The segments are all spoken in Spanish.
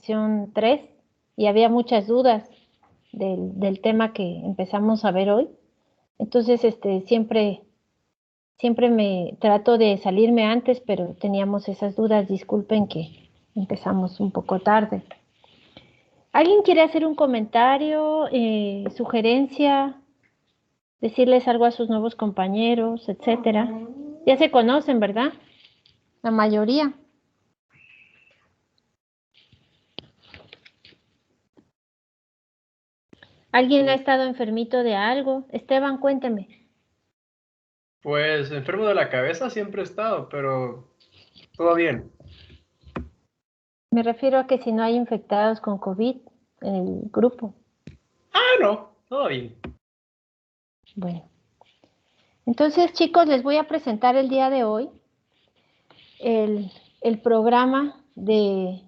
sección 3 y había muchas dudas del tema que empezamos a ver hoy. Entonces, siempre me trato de salirme antes, pero teníamos esas dudas. Disculpen que empezamos un poco tarde. ¿Alguien quiere hacer un comentario, sugerencia, decirles algo a sus nuevos compañeros, etcétera? Ya se conocen, ¿verdad? La mayoría. ¿Alguien ha estado enfermito de algo? Esteban, cuénteme. Pues enfermo de la cabeza siempre he estado, pero todo bien. Me refiero a que si no hay infectados con COVID en el grupo. Ah, no, todo bien. Bueno. Entonces, chicos, les voy a presentar el día de hoy el programa del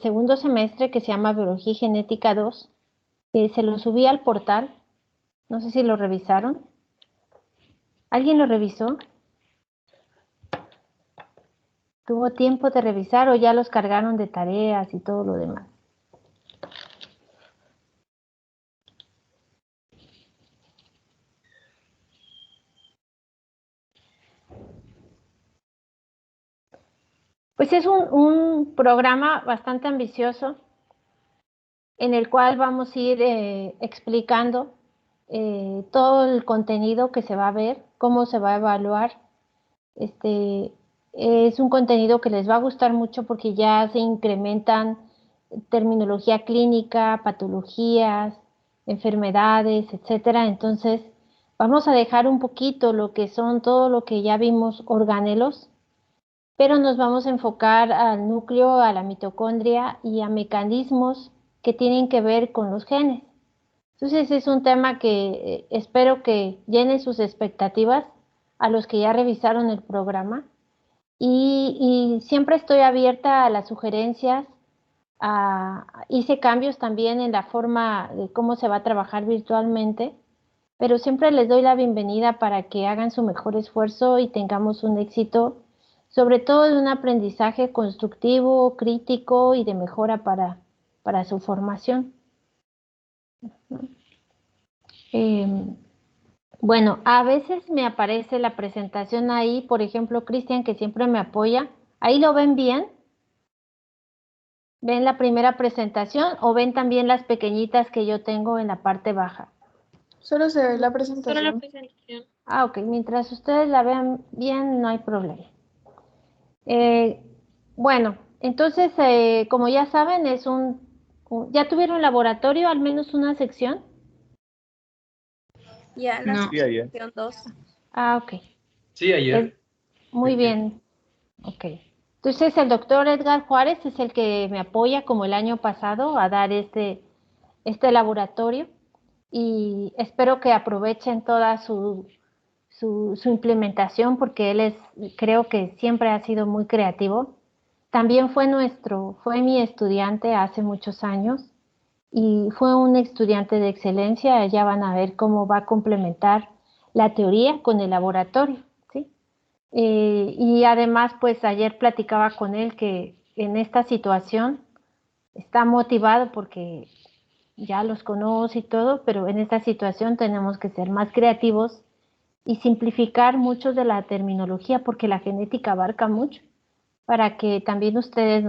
segundo semestre que se llama Biología y Genética 2, que se lo subí al portal. No sé si lo revisaron. ¿Alguien lo revisó? ¿Tuvo tiempo de revisar o ya los cargaron de tareas y todo lo demás? Pues es un programa bastante ambicioso en el cual vamos a ir explicando todo el contenido que se va a ver, cómo se va a evaluar. Es un contenido que les va a gustar mucho porque ya se incrementan terminología clínica, patologías, enfermedades, etcétera. Entonces, vamos a dejar un poquito lo que son todo lo que ya vimos organelos, pero nos vamos a enfocar al núcleo, a la mitocondria y a mecanismos que tienen que ver con los genes. Entonces es un tema que espero que llene sus expectativas a los que ya revisaron el programa y siempre estoy abierta a las sugerencias. Hice cambios también en la forma de cómo se va a trabajar virtualmente, pero siempre les doy la bienvenida para que hagan su mejor esfuerzo y tengamos un éxito, sobre todo de un aprendizaje constructivo, crítico y de mejora para su formación. Bueno, a veces me aparece la presentación ahí, por ejemplo, Cristian, que siempre me apoya. ¿Ahí lo ven bien? ¿Ven la primera presentación o ven también las pequeñitas que yo tengo en la parte baja? Solo se ve la Solo la presentación. presentación. Ah, ok, mientras ustedes la vean bien, no hay problema. Bueno, entonces, como ya saben, ¿ya tuvieron laboratorio, al menos una sección? Ya la No. Sí, ayer. sección 2. Ah, ok. Sí, ayer. Muy bien. Ok. Entonces, el doctor Edgar Juárez es el que me apoya como el año pasado a dar este laboratorio y espero que aprovechen toda su implementación porque creo que siempre ha sido muy creativo. También fue mi estudiante hace muchos años y fue un estudiante de excelencia. Ya van a ver cómo va a complementar la teoría con el laboratorio, ¿sí? Y además, pues ayer platicaba con él que en esta situación está motivado porque ya los conoce y todo, pero en esta situación tenemos que ser más creativos y simplificar mucho de la terminología porque la genética abarca mucho para que también ustedes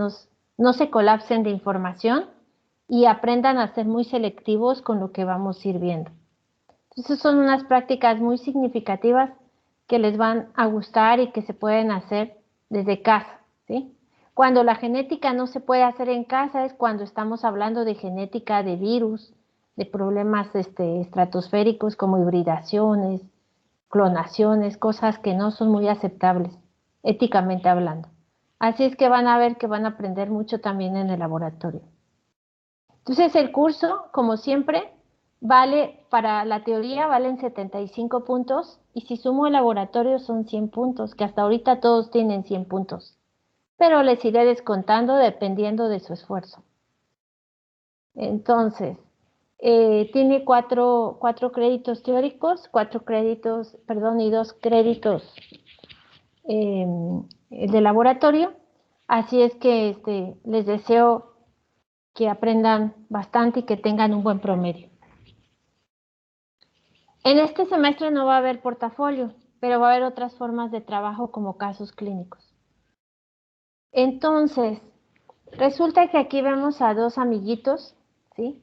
no se colapsen de información y aprendan a ser muy selectivos con lo que vamos a ir viendo. Entonces son unas prácticas muy significativas que les van a gustar y que se pueden hacer desde casa, ¿sí? Cuando la genética no se puede hacer en casa es cuando estamos hablando de genética de virus, de problemas estratosféricos como hibridaciones, clonaciones, cosas que no son muy aceptables, éticamente hablando. Así es que van a ver que van a aprender mucho también en el laboratorio. Entonces el curso, como siempre, vale para la teoría, valen 75 puntos y si sumo el laboratorio son 100 puntos, que hasta ahorita todos tienen 100 puntos, pero les iré descontando dependiendo de su esfuerzo. Entonces, tiene cuatro créditos teóricos, y 2 créditos de laboratorio. Así es que les deseo que aprendan bastante y que tengan un buen promedio. En este semestre no va a haber portafolio, pero va a haber otras formas de trabajo como casos clínicos. Entonces, resulta que aquí vemos a dos amiguitos, ¿sí?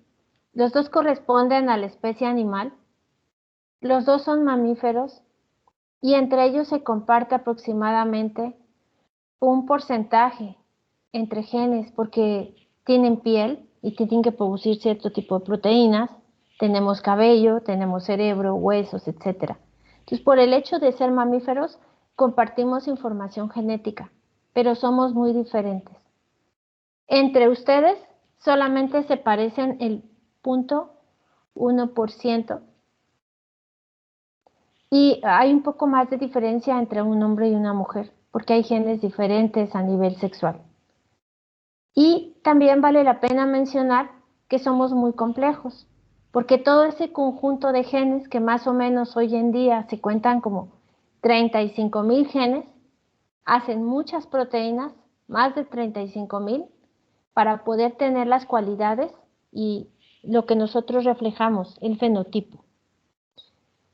Los dos corresponden a la especie animal, los dos son mamíferos y entre ellos se comparte aproximadamente un porcentaje entre genes porque tienen piel y tienen que producir cierto tipo de proteínas, tenemos cabello, tenemos cerebro, huesos, etc. Entonces, por el hecho de ser mamíferos, compartimos información genética, pero somos muy diferentes. Entre ustedes solamente se parecen el 0.1% y hay un poco más de diferencia entre un hombre y una mujer, porque hay genes diferentes a nivel sexual. Y también vale la pena mencionar que somos muy complejos, porque todo ese conjunto de genes que más o menos hoy en día se cuentan como 35,000 genes, hacen muchas proteínas, más de 35,000, para poder tener las cualidades y lo que nosotros reflejamos, el fenotipo.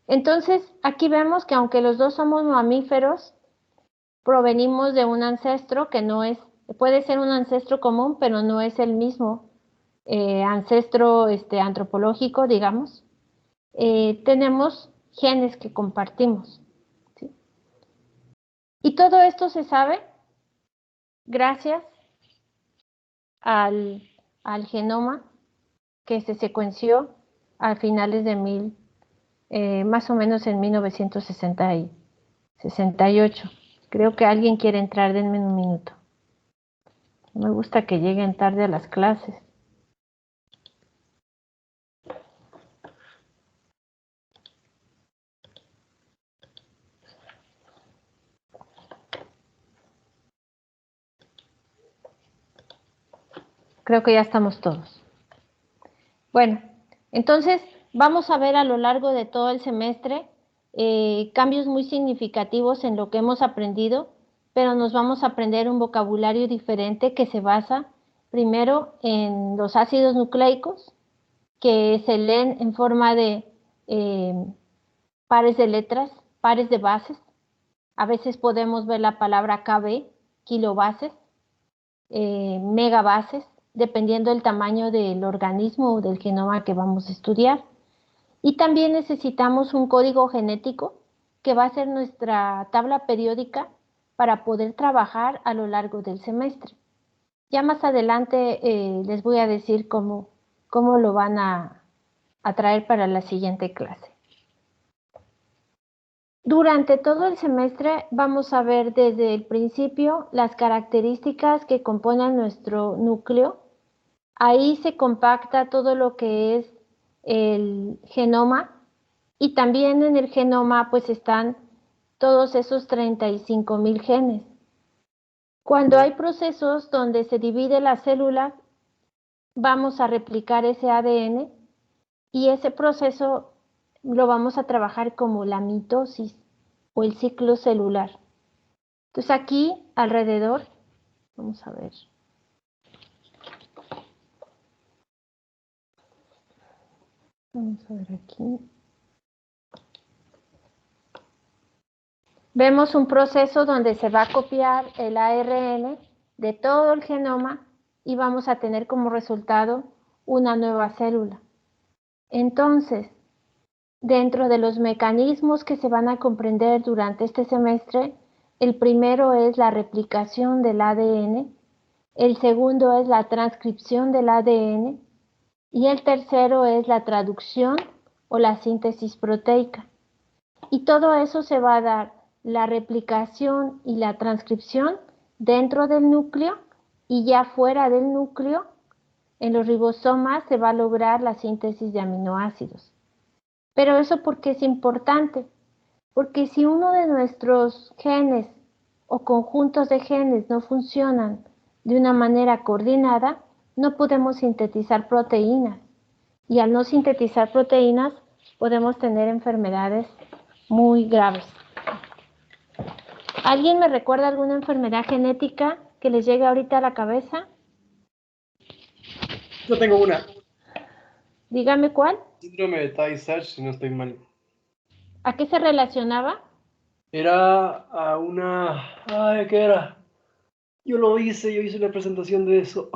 Entonces, aquí vemos que aunque los dos somos mamíferos, provenimos de un ancestro que no es, puede ser un ancestro común, pero no es el mismo ancestro antropológico, digamos. Tenemos genes que compartimos, ¿sí? Y todo esto se sabe gracias al genoma que se secuenció a finales de más o menos en 1968. Creo que alguien quiere entrar, denme un minuto. No me gusta que lleguen tarde a las clases. Creo que ya estamos todos. Bueno, entonces vamos a ver a lo largo de todo el semestre cambios muy significativos en lo que hemos aprendido, pero nos vamos a aprender un vocabulario diferente que se basa primero en los ácidos nucleicos, que se leen en forma de pares de letras, pares de bases. A veces podemos ver la palabra KB, kilobases, megabases, dependiendo del tamaño del organismo o del genoma que vamos a estudiar. Y también necesitamos un código genético que va a ser nuestra tabla periódica para poder trabajar a lo largo del semestre. Ya más adelante les voy a decir cómo lo van a traer para la siguiente clase. Durante todo el semestre vamos a ver desde el principio las características que componen nuestro núcleo. Ahí se compacta todo lo que es el genoma y también en el genoma pues están todos esos 35,000 genes. Cuando hay procesos donde se divide la célula, vamos a replicar ese ADN y ese proceso lo vamos a trabajar como la mitosis o el ciclo celular. Entonces aquí alrededor, vamos a ver. Vamos a ver aquí. Vemos un proceso donde se va a copiar el ARN de todo el genoma y vamos a tener como resultado una nueva célula. Entonces, dentro de los mecanismos que se van a comprender durante este semestre, el primero es la replicación del ADN, el segundo es la transcripción del ADN y el tercero es la traducción o la síntesis proteica. Y todo eso se va a dar la replicación y la transcripción dentro del núcleo y ya fuera del núcleo, en los ribosomas se va a lograr la síntesis de aminoácidos. Pero eso ¿por qué es importante? Porque si uno de nuestros genes o conjuntos de genes no funcionan de una manera coordinada, no podemos sintetizar proteínas. Y al no sintetizar proteínas, podemos tener enfermedades muy graves. ¿Alguien me recuerda alguna enfermedad genética que les llegue ahorita a la cabeza? Yo tengo una. Dígame cuál. Síndrome de Tay-Sachs, si no estoy mal. ¿A qué se relacionaba? Era a una... Ay, ¿qué era? Yo hice la presentación de eso.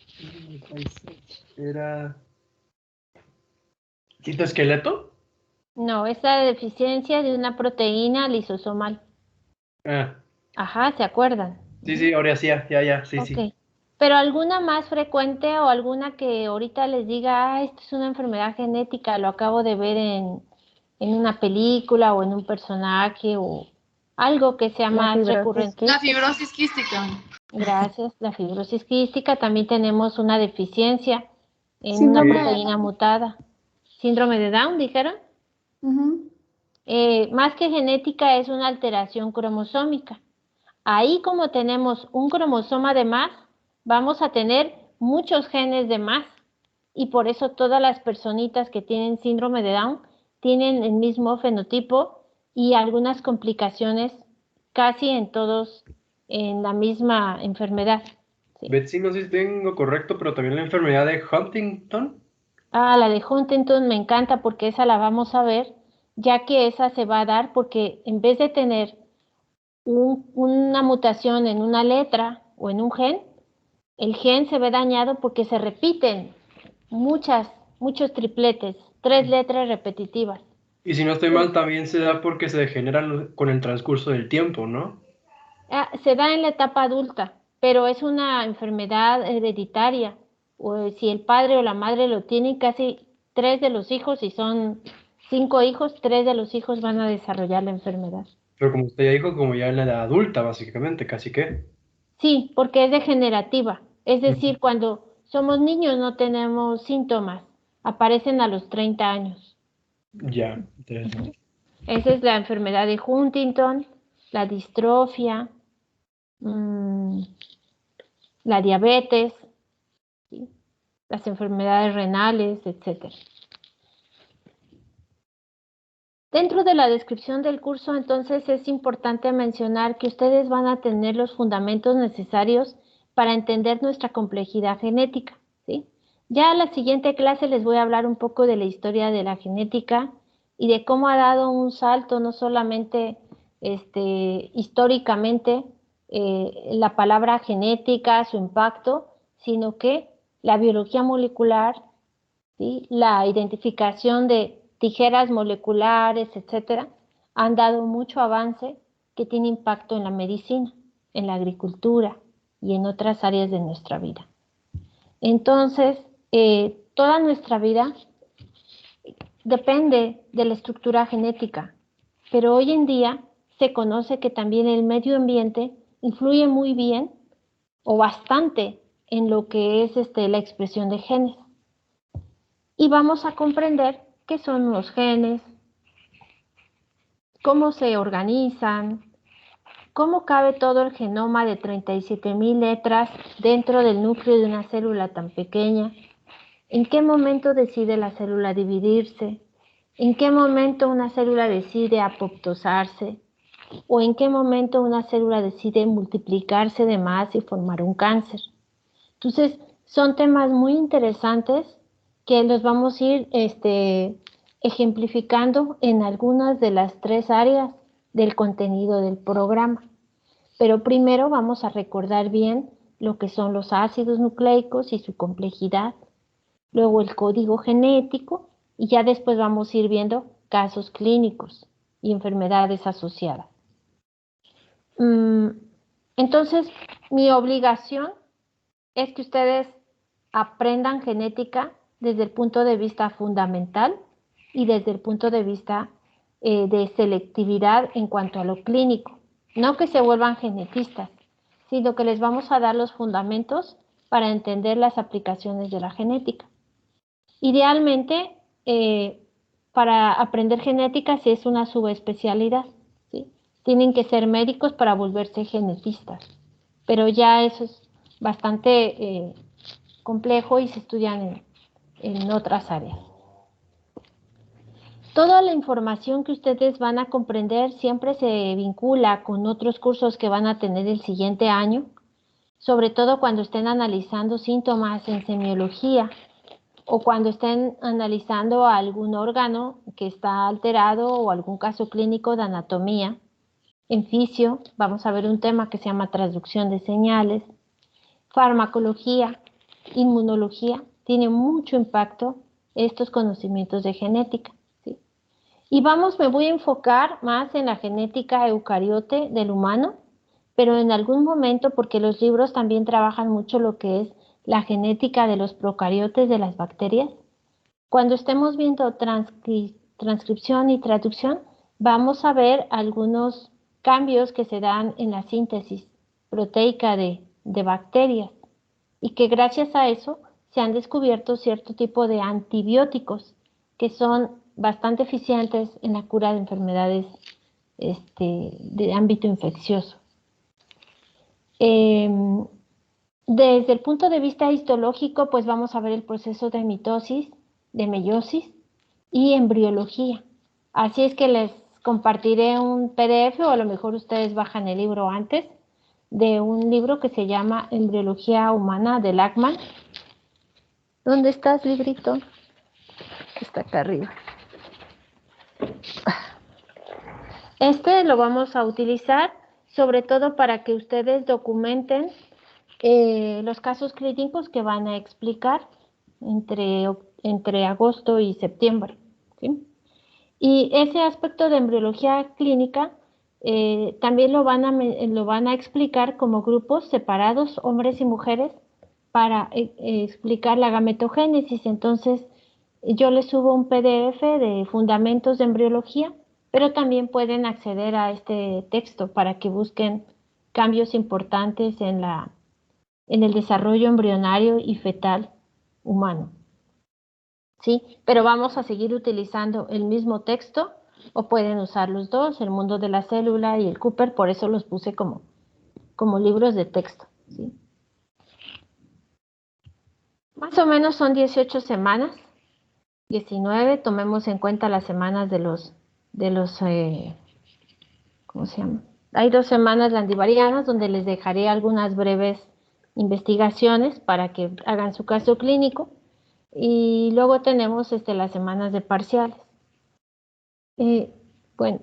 Síndrome de Tay-Sachs. Era... ¿Citoesqueleto? No, es la deficiencia de una proteína lisosomal. Ah, Ajá, ¿se acuerdan? sí, Ujú. sí, ahora sí, ya, sí, Ok. sí. Pero alguna más frecuente o alguna que ahorita les diga, esto es una enfermedad genética, lo acabo de ver en una película o en un personaje o algo que sea La más fibrosis recurrente. La quística. fibrosis quística. Gracias. La fibrosis quística, también tenemos una deficiencia en una Síndrome Sí. de proteína Down. mutada. Síndrome de Down, dijeron. Ujú. Más que genética es una alteración cromosómica. Ahí como tenemos un cromosoma de más, vamos a tener muchos genes de más. Y por eso todas las personitas que tienen síndrome de Down tienen el mismo fenotipo y algunas complicaciones casi en todos en la misma enfermedad. ¿Sí? Betsy, no sé si tengo correcto, pero también la enfermedad de Huntington. Ah, la de Huntington me encanta porque esa la vamos a ver, ya que esa se va a dar porque en vez de tener una mutación en una letra o en un gen, el gen se ve dañado porque se repiten muchos tripletes, 3 letras repetitivas. Y si no estoy mal, también se da porque se degeneran con el transcurso del tiempo, ¿no? Se da en la etapa adulta, pero es una enfermedad hereditaria. O si el padre o la madre lo tienen, casi 3 de los hijos, si son 5 hijos, 3 de los hijos van a desarrollar la enfermedad. Pero como usted ya dijo, como ya en la edad adulta, básicamente, casi que. Sí, porque es degenerativa. Es Ujú. decir, cuando somos niños no tenemos síntomas, aparecen a los 30 años. Ya, Ujú. interesante. Esa es la enfermedad de Huntington, la distrofia, la diabetes, ¿sí? Las enfermedades renales, etcétera. Dentro de la descripción del curso, entonces, es importante mencionar que ustedes van a tener los fundamentos necesarios para entender nuestra complejidad genética, ¿sí? Ya en la siguiente clase les voy a hablar un poco de la historia de la genética y de cómo ha dado un salto no solamente históricamente la palabra genética, su impacto, sino que la biología molecular, ¿sí? La identificación de tijeras moleculares, etcétera, han dado mucho avance que tiene impacto en la medicina, en la agricultura y en otras áreas de nuestra vida. Entonces, toda nuestra vida depende de la estructura genética, pero hoy en día se conoce que también el medio ambiente influye muy bien o bastante en lo que es la expresión de genes. Y vamos a comprender qué son los genes, cómo se organizan, cómo cabe todo el genoma de 37,000 letras dentro del núcleo de una célula tan pequeña, en qué momento decide la célula dividirse, en qué momento una célula decide apoptosarse o en qué momento una célula decide multiplicarse de más y formar un cáncer. Entonces, son temas muy interesantes que los vamos a ir ejemplificando en algunas de las 3 áreas del contenido del programa. Pero primero vamos a recordar bien lo que son los ácidos nucleicos y su complejidad, luego el código genético y ya después vamos a ir viendo casos clínicos y enfermedades asociadas. Entonces, mi obligación es que ustedes aprendan genética desde el punto de vista fundamental y desde el punto de vista de selectividad en cuanto a lo clínico. No que se vuelvan genetistas, sino que les vamos a dar los fundamentos para entender las aplicaciones de la genética. Idealmente, para aprender genética sí es una subespecialidad, ¿sí? Tienen que ser médicos para volverse genetistas, pero ya eso es bastante complejo y se estudian en otras áreas. Toda la información que ustedes van a comprender siempre se vincula con otros cursos que van a tener el siguiente año sobre todo cuando estén analizando síntomas en semiología o cuando estén analizando algún órgano que está alterado o algún caso clínico de anatomía. En fisio vamos a ver un tema que se llama transducción de señales. Farmacología, inmunología, tiene mucho impacto estos conocimientos de genética, ¿sí? Y me voy a enfocar más en la genética eucariote del humano, pero en algún momento, porque los libros también trabajan mucho lo que es la genética de los procariotes de las bacterias. Cuando estemos viendo transcripción y traducción, vamos a ver algunos cambios que se dan en la síntesis proteica de bacterias y que gracias a eso se han descubierto cierto tipo de antibióticos que son bastante eficientes en la cura de enfermedades de ámbito infeccioso. Desde el punto de vista histológico, pues vamos a ver el proceso de mitosis, de meiosis y embriología. Así es que les compartiré un PDF o a lo mejor ustedes bajan el libro antes de un libro que se llama Embriología Humana de Lachman. ¿Dónde estás, librito? Está acá arriba. Este lo vamos a utilizar sobre todo para que ustedes documenten los casos clínicos que van a explicar entre agosto y septiembre, ¿sí? Y ese aspecto de embriología clínica también lo van a explicar como grupos separados, hombres y mujeres, para explicar la gametogénesis. Entonces, yo les subo un PDF de fundamentos de embriología, pero también pueden acceder a este texto para que busquen cambios importantes en el desarrollo embrionario y fetal humano. ¿Sí? Pero vamos a seguir utilizando el mismo texto o pueden usar los dos, El mundo de la célula y el Cooper, por eso los puse como libros de texto, ¿sí? Más o menos son 18 semanas, 19, tomemos en cuenta las semanas de los ¿cómo se llama? Hay 2 semanas landivarianas donde les dejaré algunas breves investigaciones para que hagan su caso clínico. Y luego tenemos las semanas de parciales. Bueno,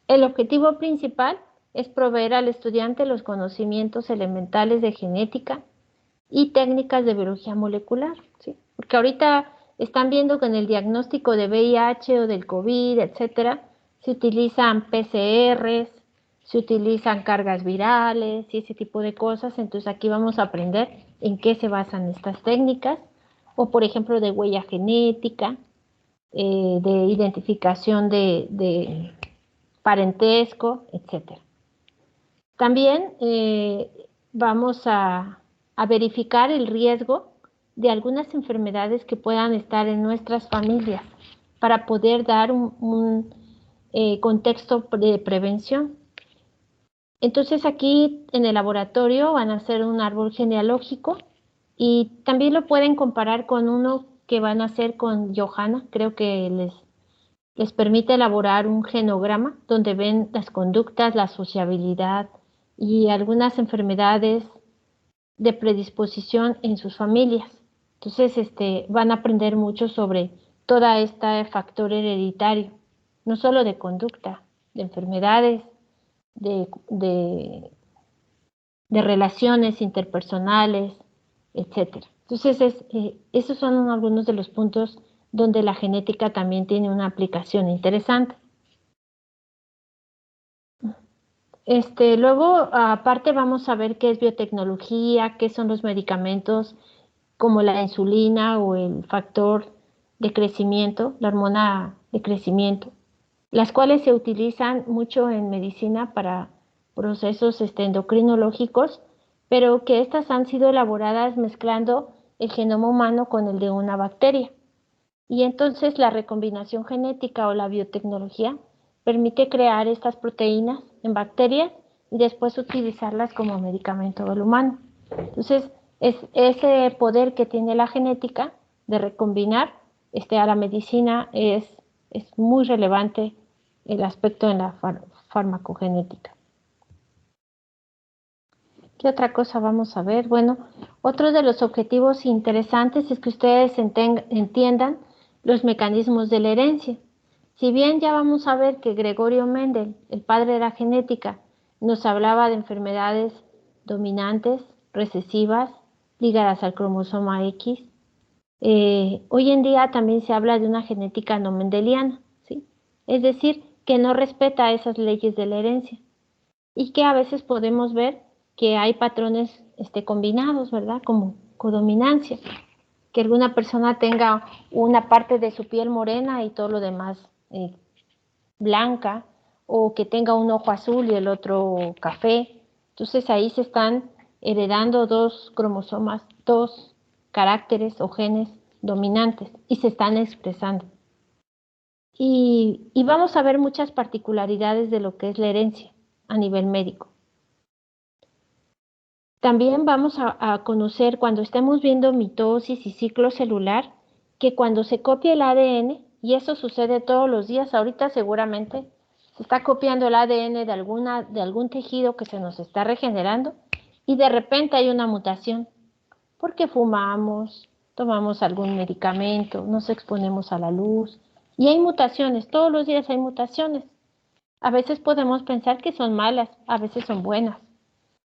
el objetivo principal es proveer al estudiante los conocimientos elementales de genética y técnicas de biología molecular, ¿sí? Porque ahorita están viendo que en el diagnóstico de VIH o del COVID, etcétera, se utilizan PCRs, se utilizan cargas virales y ese tipo de cosas. Entonces aquí vamos a aprender en qué se basan estas técnicas, o por ejemplo de huella genética, de identificación de parentesco, etc. También vamos a verificar el riesgo de algunas enfermedades que puedan estar en nuestras familias para poder dar un contexto de prevención. Entonces aquí en el laboratorio van a hacer un árbol genealógico y también lo pueden comparar con uno que van a hacer con Johanna. Creo que les permite elaborar un genograma donde ven las conductas, la sociabilidad y algunas enfermedades de predisposición en sus familias. Entonces, van a aprender mucho sobre todo este factor hereditario, no solo de conducta, de enfermedades, de relaciones interpersonales, etc. Entonces, esos son algunos de los puntos donde la genética también tiene una aplicación interesante. Luego, aparte, vamos a ver qué es biotecnología, qué son los medicamentos como la insulina o el factor de crecimiento, la hormona de crecimiento, las cuales se utilizan mucho en medicina para procesos endocrinológicos, pero que estas han sido elaboradas mezclando el genoma humano con el de una bacteria. Y entonces la recombinación genética o la biotecnología permite crear estas proteínas en bacterias y después utilizarlas como medicamento del humano. Entonces, es ese poder que tiene la genética de recombinar a la medicina es muy relevante el aspecto en la farmacogenética. Ok. ¿Qué otra cosa vamos a ver? Bueno, otro de los objetivos interesantes es que ustedes entiendan los mecanismos de la herencia. Si bien ya vamos a ver que Gregorio Mendel, el padre de la genética, nos hablaba de enfermedades dominantes, recesivas, ligadas al cromosoma X, hoy en día también se habla de una genética no mendeliana, ¿sí? Es decir, que no respeta esas leyes de la herencia y que a veces podemos ver que hay patrones combinados, ¿verdad? Como codominancia, que alguna persona tenga una parte de su piel morena y todo lo demás blanca, o que tenga un ojo azul y el otro café. Entonces ahí se están heredando dos cromosomas, dos caracteres o genes dominantes y se están expresando. Y vamos a ver muchas particularidades de lo que es la herencia a nivel médico. También vamos a conocer cuando estemos viendo mitosis y ciclo celular, que cuando se copia el ADN, y eso sucede todos los días, ahorita seguramente se está copiando el ADN de algún tejido que se nos está regenerando y de repente hay una mutación, porque fumamos, tomamos algún medicamento, nos exponemos a la luz y hay mutaciones, todos los días hay mutaciones. A veces podemos pensar que son malas, a veces son buenas.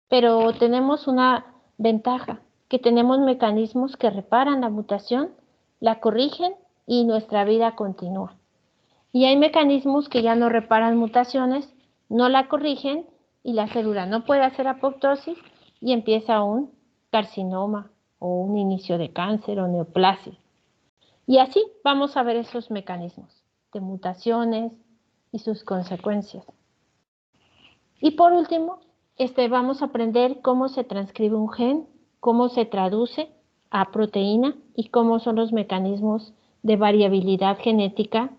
Pero tenemos una ventaja, que tenemos mecanismos que reparan la mutación, la corrigen y nuestra vida continúa. Y hay mecanismos que ya no reparan mutaciones, no la corrigen y la célula no puede hacer apoptosis y empieza un carcinoma o un inicio de cáncer o neoplasia. Y así vamos a ver esos mecanismos de mutaciones y sus consecuencias. Y por último, vamos a aprender cómo se transcribe un gen, cómo se traduce a proteína y cómo son los mecanismos de variabilidad genética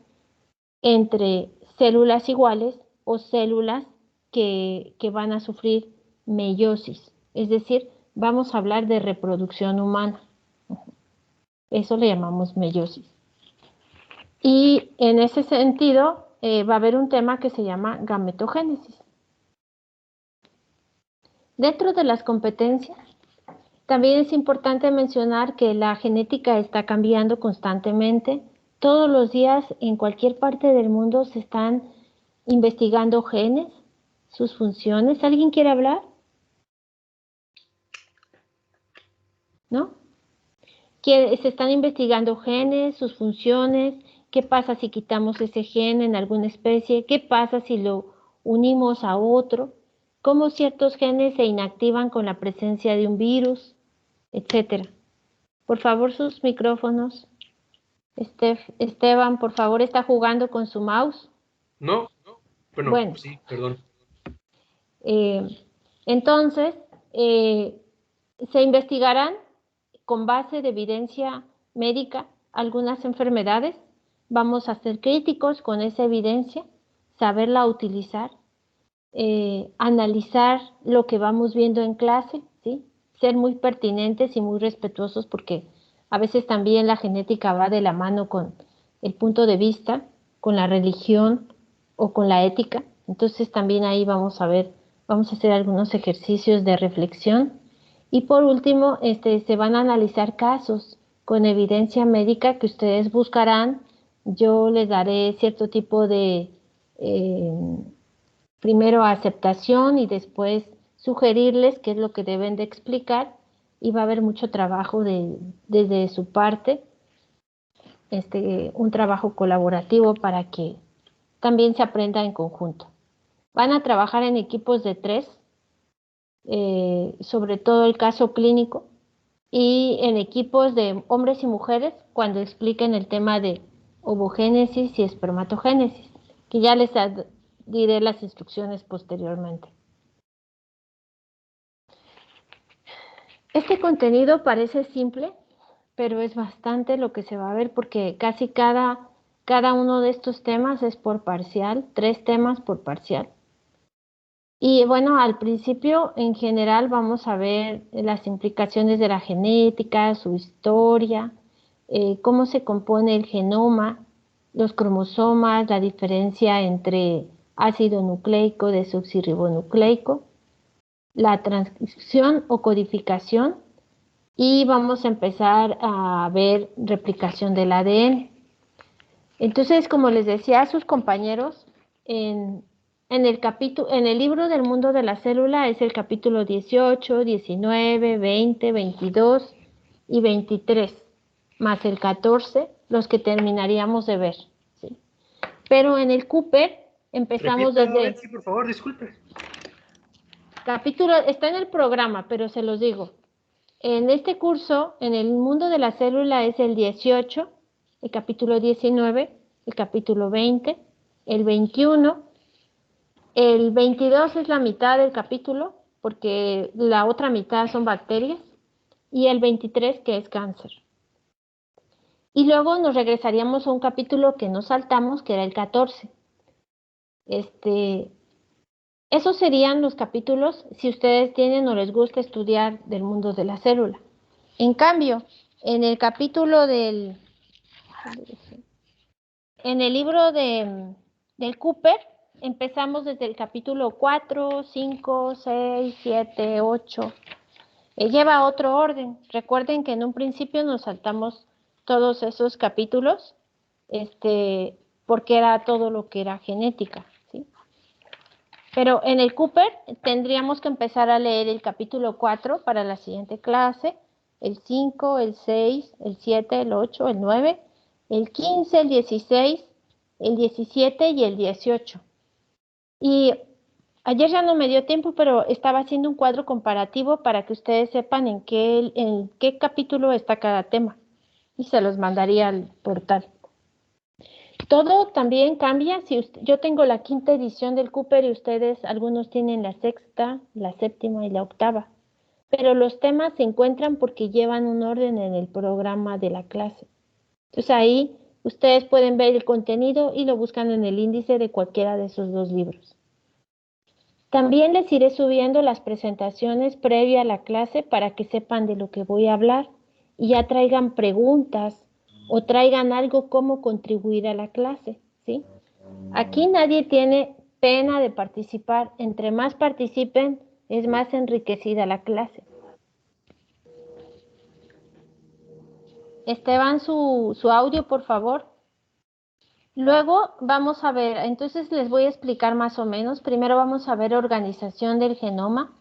entre células iguales o células que van a sufrir meiosis. Es decir, vamos a hablar de reproducción humana. Eso le llamamos meiosis. Y en ese sentido va a haber un tema que se llama gametogénesis. Dentro de las competencias, también es importante mencionar que la genética está cambiando constantemente. Todos los días en cualquier parte del mundo se están investigando genes, sus funciones. ¿Alguien quiere hablar? ¿No? Que se están investigando genes, sus funciones, qué pasa si quitamos ese gen en alguna especie, qué pasa si lo unimos a otro, cómo ciertos genes se inactivan con la presencia de un virus, etcétera. Por favor, sus micrófonos. Esteban, por favor, ¿está jugando con su mouse? No, Bueno, sí, perdón. Entonces, se investigarán con base de evidencia médica algunas enfermedades. Vamos a ser críticos con esa evidencia, saberla utilizar, analizar lo que vamos viendo en clase, ¿sí? Ser muy pertinentes y muy respetuosos porque a veces también la genética va de la mano con el punto de vista, con la religión o con la ética. Entonces también ahí vamos a ver, vamos a hacer algunos ejercicios de reflexión. Y por último, se van a analizar casos con evidencia médica que ustedes buscarán. Yo les daré cierto tipo de primero aceptación y después sugerirles qué es lo que deben de explicar y va a haber mucho trabajo desde su parte, un trabajo colaborativo para que también se aprenda en conjunto. Van a trabajar en equipos de 3, sobre todo el caso clínico, y en equipos de hombres y mujeres cuando expliquen el tema de ovogénesis y espermatogénesis, que ya les diré las instrucciones posteriormente. Este contenido parece simple, pero es bastante lo que se va a ver porque casi cada uno de estos temas es por parcial, 3 temas por parcial. Y bueno, al principio en general vamos a ver las implicaciones de la genética, su historia, cómo se compone el genoma, los cromosomas, la diferencia entre ácido nucleico, desoxirribonucleico. la transcripción o codificación y vamos a empezar a ver replicación del ADN. Entonces, como les decía a sus compañeros, en el libro del mundo de la célula es el capítulo 18, 19, 20, 22 y 23, más el 14, los que terminaríamos de ver, ¿sí? Pero en el Cooper empezamos Repita, desde... Betsy, por favor, disculpe. Capítulo, está en el programa, pero se los digo. En este curso, en el mundo de la célula es el 18, el capítulo 19, el capítulo 20, el 21, el 22 es la mitad del capítulo, porque la otra mitad son bacterias, y el 23 que es cáncer. Y luego nos regresaríamos a un capítulo que nos saltamos, que era el 14. Esos serían los capítulos si ustedes tienen o les gusta estudiar del mundo de la célula. En cambio, en el capítulo en el libro del Cooper, empezamos desde el capítulo 4, 5, 6, 7, 8. Lleva otro orden. Recuerden que en un principio nos saltamos todos esos capítulos, porque era todo lo que era genética, ¿sí? Pero en el Cooper tendríamos que empezar a leer el capítulo 4 para la siguiente clase, el 5, el 6, el 7, el 8, el 9, el 15, el 16, el 17 y el 18. Y ayer ya no me dio tiempo, pero estaba haciendo un cuadro comparativo para que ustedes sepan en qué capítulo está cada tema. Y se los mandaría al portal. Todo también cambia si yo tengo la quinta edición del Cooper y ustedes, algunos tienen la sexta, la séptima y la octava. Pero los temas se encuentran porque llevan un orden en el programa de la clase. Entonces ahí ustedes pueden ver el contenido y lo buscan en el índice de cualquiera de esos dos libros. También les iré subiendo las presentaciones previa a la clase para que sepan de lo que voy a hablar y ya traigan preguntas o traigan algo como contribuir a la clase, ¿sí? Aquí nadie tiene pena de participar. Entre más participen, es más enriquecida la clase. Esteban, su audio, por favor. Luego vamos a ver, entonces les voy a explicar más o menos. Primero vamos a ver organización del genoma,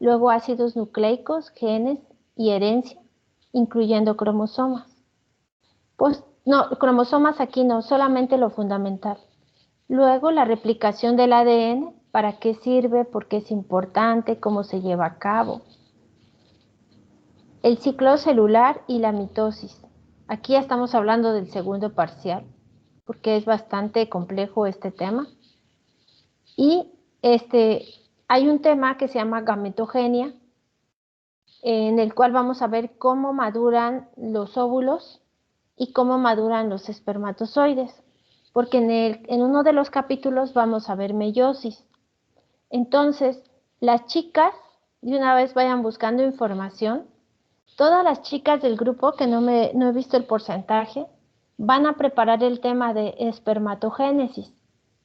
luego ácidos nucleicos, genes y herencia, incluyendo cromosomas. Pues no, cromosomas aquí no, solamente lo fundamental. Luego la replicación del ADN, para qué sirve, por qué es importante, cómo se lleva a cabo. El ciclo celular y la mitosis. Aquí ya estamos hablando del segundo parcial, porque es bastante complejo este tema. Y hay un tema que se llama gametogenia, en el cual vamos a ver cómo maduran los óvulos y cómo maduran los espermatozoides, porque en uno de los capítulos vamos a ver meiosis. Entonces, las chicas, de una vez vayan buscando información, todas las chicas del grupo, que no he visto el porcentaje, van a preparar el tema de espermatogénesis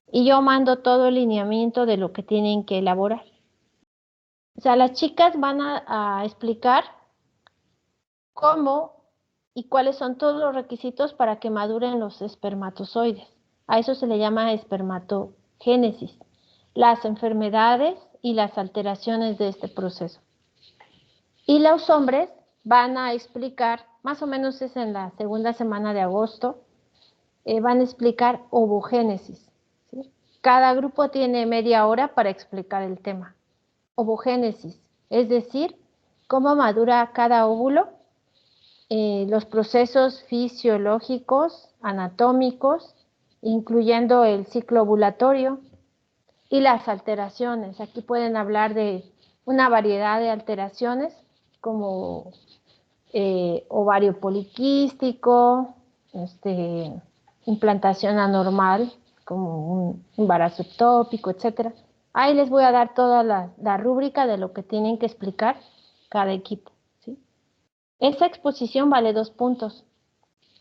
y yo mando todo el lineamiento de lo que tienen que elaborar. O sea, las chicas van a explicar cómo y cuáles son todos los requisitos para que maduren los espermatozoides. A eso se le llama espermatogénesis, las enfermedades y las alteraciones de este proceso. Y los hombres van a explicar, más o menos es en la segunda semana de agosto, van a explicar ovogénesis, ¿sí? Cada grupo tiene media hora para explicar el tema. Ovogénesis, es decir, cómo madura cada óvulo, los procesos fisiológicos, anatómicos, incluyendo el ciclo ovulatorio y las alteraciones. Aquí pueden hablar de una variedad de alteraciones como ovario poliquístico, implantación anormal, como un embarazo ectópico, etc. Ahí les voy a dar toda la rúbrica de lo que tienen que explicar cada equipo, ¿sí? Esa exposición vale 2 puntos,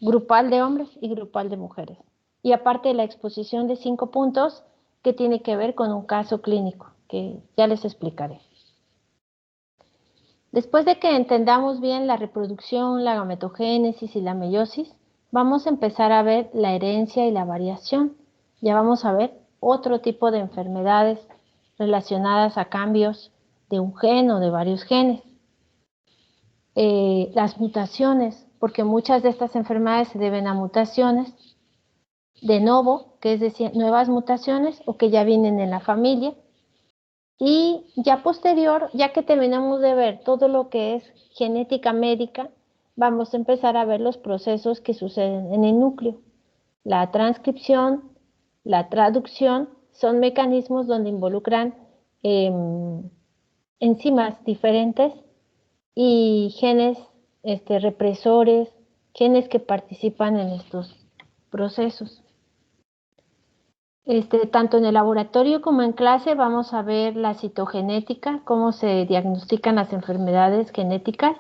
grupal de hombres y grupal de mujeres. Y aparte la exposición de 5 puntos que tiene que ver con un caso clínico, que ya les explicaré. Después de que entendamos bien la reproducción, la gametogénesis y la meiosis, vamos a empezar a ver la herencia y la variación. Ya vamos a ver otro tipo de enfermedades relacionadas a cambios de un gen o de varios genes. Las mutaciones, porque muchas de estas enfermedades se deben a mutaciones de novo, que es decir, nuevas mutaciones o que ya vienen en la familia. Y ya posterior, ya que terminamos de ver todo lo que es genética médica, vamos a empezar a ver los procesos que suceden en el núcleo. La transcripción, la traducción, son mecanismos donde involucran enzimas diferentes y genes represores, genes que participan en estos procesos. Tanto en el laboratorio como en clase vamos a ver la citogenética, cómo se diagnostican las enfermedades genéticas,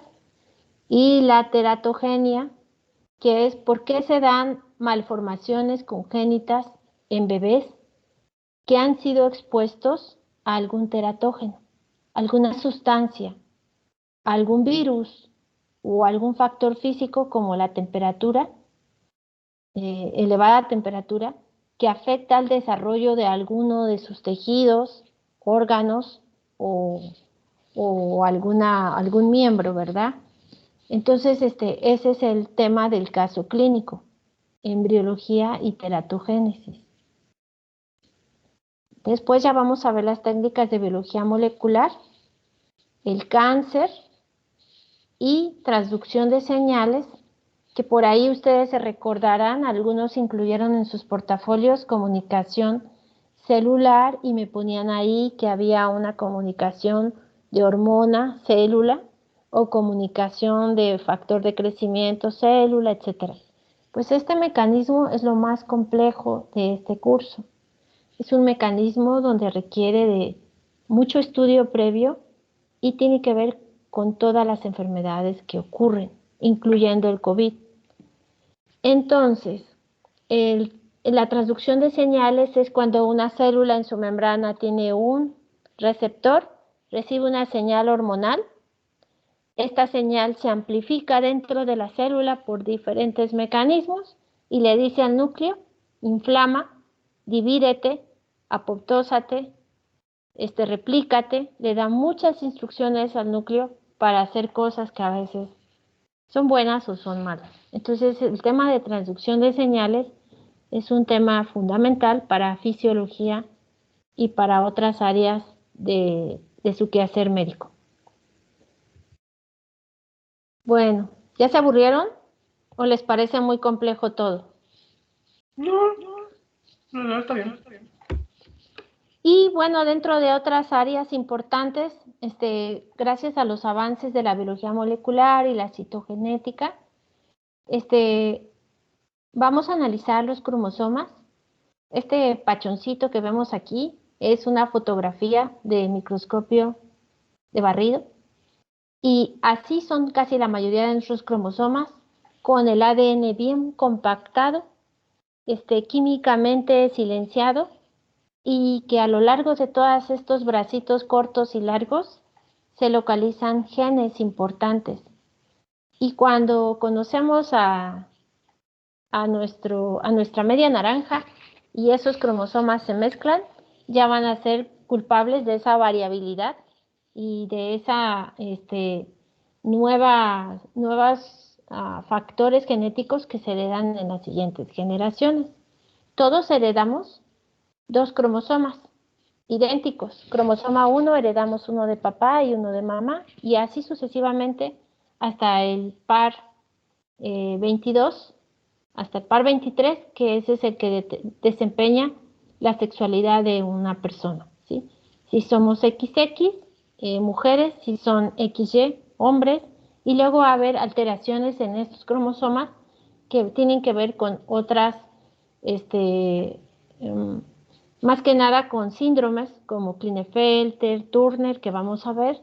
y la teratogenia, que es por qué se dan malformaciones congénitas en bebés que han sido expuestos a algún teratógeno, alguna sustancia, algún virus o algún factor físico como la temperatura, elevada temperatura, que afecta al desarrollo de alguno de sus tejidos, órganos o algún miembro, ¿verdad? Entonces, ese es el tema del caso clínico, embriología y teratogénesis. Después ya vamos a ver las técnicas de biología molecular, el cáncer y transducción de señales, que por ahí ustedes se recordarán, algunos incluyeron en sus portafolios comunicación celular y me ponían ahí que había una comunicación de hormona, célula, o comunicación de factor de crecimiento, célula, etc. Pues este mecanismo es lo más complejo de este curso. Es un mecanismo donde requiere de mucho estudio previo y tiene que ver con todas las enfermedades que ocurren, incluyendo el COVID. Entonces, la transducción de señales es cuando una célula en su membrana tiene un receptor, recibe una señal hormonal. Esta señal se amplifica dentro de la célula por diferentes mecanismos y le dice al núcleo, inflama, divídete, apoptósate, replícate, le da muchas instrucciones al núcleo para hacer cosas que a veces son buenas o son malas. Entonces, el tema de transducción de señales es un tema fundamental para fisiología y para otras áreas de su quehacer médico. Bueno, ¿ya se aburrieron o les parece muy complejo todo? No, está bien, está bien. Y bueno, dentro de otras áreas importantes, gracias a los avances de la biología molecular y la citogenética, vamos a analizar los cromosomas. Este pachoncito que vemos aquí es una fotografía de microscopio de barrido y así son casi la mayoría de nuestros cromosomas, con el ADN bien compactado, químicamente silenciado, y que a lo largo de todos estos bracitos cortos y largos se localizan genes importantes. Y cuando conocemos a nuestra media naranja y esos cromosomas se mezclan, ya van a ser culpables de esa variabilidad y de esa nuevos factores genéticos que se heredan en las siguientes generaciones. Todos heredamos 2 cromosomas idénticos. Cromosoma 1 heredamos uno de papá y uno de mamá, y así sucesivamente hasta el par 22, hasta el par 23, que ese es el que desempeña la sexualidad de una persona, ¿sí? Si somos XX, mujeres, si son XY, hombres, y luego va a haber alteraciones en estos cromosomas que tienen que ver con otras, más que nada con síndromes como Klinefelter, Turner, que vamos a ver,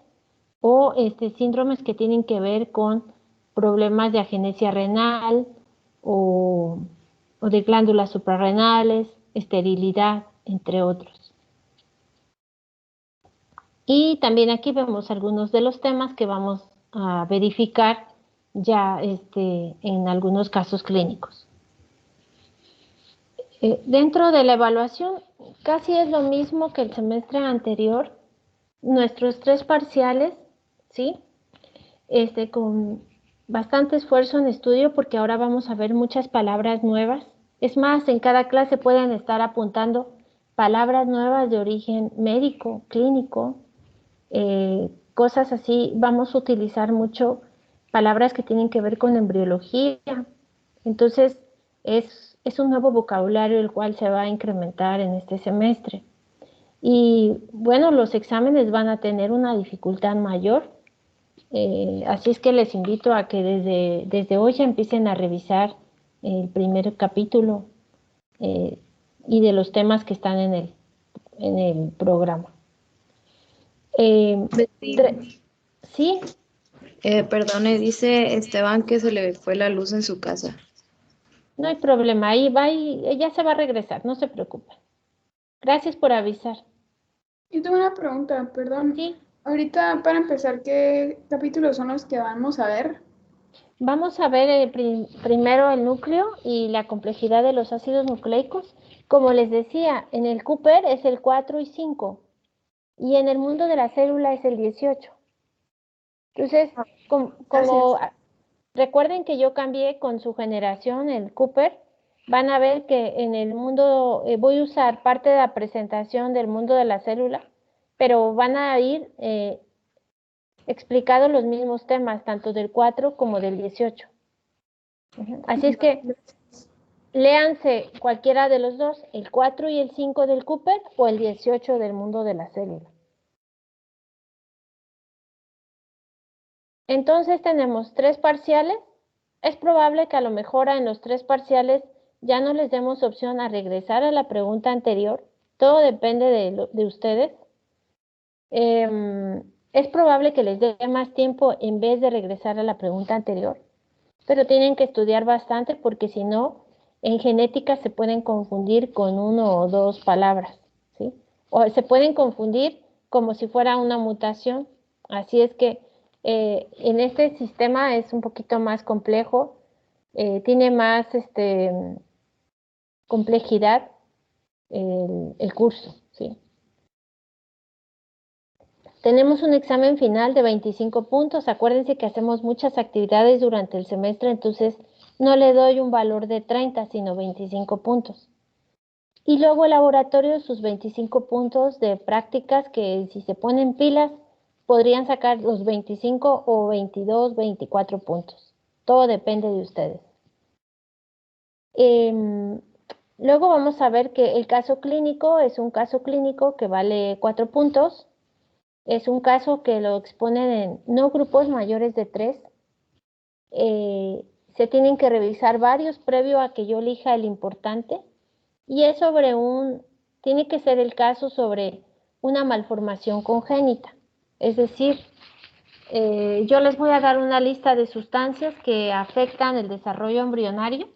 o síndromes que tienen que ver con problemas de agenesia renal o de glándulas suprarrenales, esterilidad, entre otros. Y también aquí vemos algunos de los temas que vamos a verificar ya en algunos casos clínicos. Dentro de la evaluación, casi es lo mismo que el semestre anterior. Nuestros 3 parciales, ¿sí? Con bastante esfuerzo en estudio porque ahora vamos a ver muchas palabras nuevas. Es más, en cada clase pueden estar apuntando palabras nuevas de origen médico, clínico, cosas así. Vamos a utilizar mucho palabras que tienen que ver con embriología. Entonces, es un nuevo vocabulario el cual se va a incrementar en este semestre. Y bueno, los exámenes van a tener una dificultad mayor. Así es que les invito a que desde hoy ya empiecen a revisar el primer capítulo eh, y de los temas que están en el programa. Sí, Perdone, dice Esteban que se le fue la luz en su casa. no hay problema, ahí va y ella se va a regresar, no se preocupe. Gracias por avisar. Yo tengo una pregunta, perdón. Sí, Ahorita, para empezar, ¿qué capítulos son los que vamos a ver? vamos a ver primero el núcleo y la complejidad de los ácidos nucleicos. Como les decía, en el Cooper es el 4 y 5 y en el mundo de la célula es el 18. Entonces, como recuerden que yo cambié con su generación el Cooper, van a ver que en el mundo, voy a usar parte de la presentación del mundo de la célula, pero van a ir explicados los mismos temas, tanto del 4 como del 18. Así es que léanse cualquiera de los dos, el 4 y el 5 del Cooper o el 18 del mundo de la célula. Entonces tenemos 3 parciales. Es probable que a lo mejor en los 3 parciales ya no les demos opción a regresar a la pregunta anterior. Todo depende de ustedes. Es probable que les dé más tiempo en vez de regresar a la pregunta anterior, pero tienen que estudiar bastante porque si no, en genética se pueden confundir con 1 o 2 palabras, ¿sí? O se pueden confundir como si fuera una mutación. Así es que en este sistema es un poquito más complejo, tiene más complejidad el curso, ¿sí? Tenemos un examen final de 25 puntos. Acuérdense que hacemos muchas actividades durante el semestre, entonces no le doy un valor de 30, sino 25 puntos. Y luego el laboratorio, sus 25 puntos de prácticas que si se ponen pilas, podrían sacar los 25 o 22, 24 puntos. Todo depende de ustedes. Luego vamos a ver que el caso clínico es un caso clínico que vale 4 puntos. Es un caso que lo exponen en no grupos mayores de 3. Se tienen que revisar varios previo a que yo elija el importante. Y es tiene que ser el caso sobre una malformación congénita. Es decir, yo les voy a dar una lista de sustancias que afectan el desarrollo embrionario.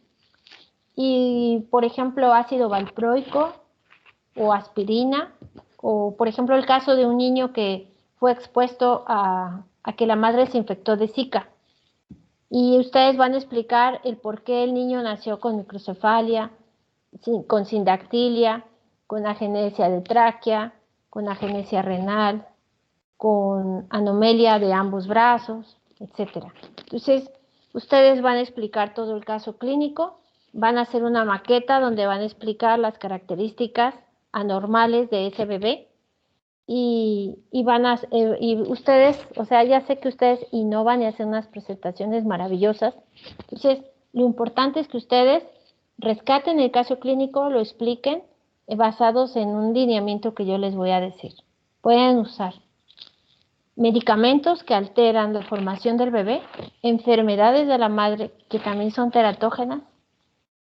Y, por ejemplo, ácido valproico o aspirina, o por ejemplo el caso de un niño que fue expuesto a que la madre se infectó de Zika. Y ustedes van a explicar el por qué el niño nació con microcefalia, con sindactilia, con agenesia de tráquea, con agenesia renal, con anomalia de ambos brazos, etc. Entonces, ustedes van a explicar todo el caso clínico, van a hacer una maqueta donde van a explicar las características anormales de ese bebé y ustedes, o sea, ya sé que ustedes innovan y hacen unas presentaciones maravillosas. Entonces, lo importante es que ustedes rescaten el caso clínico, lo expliquen basados en un lineamiento que yo les voy a decir. Pueden usar medicamentos que alteran la formación del bebé, enfermedades de la madre que también son teratógenas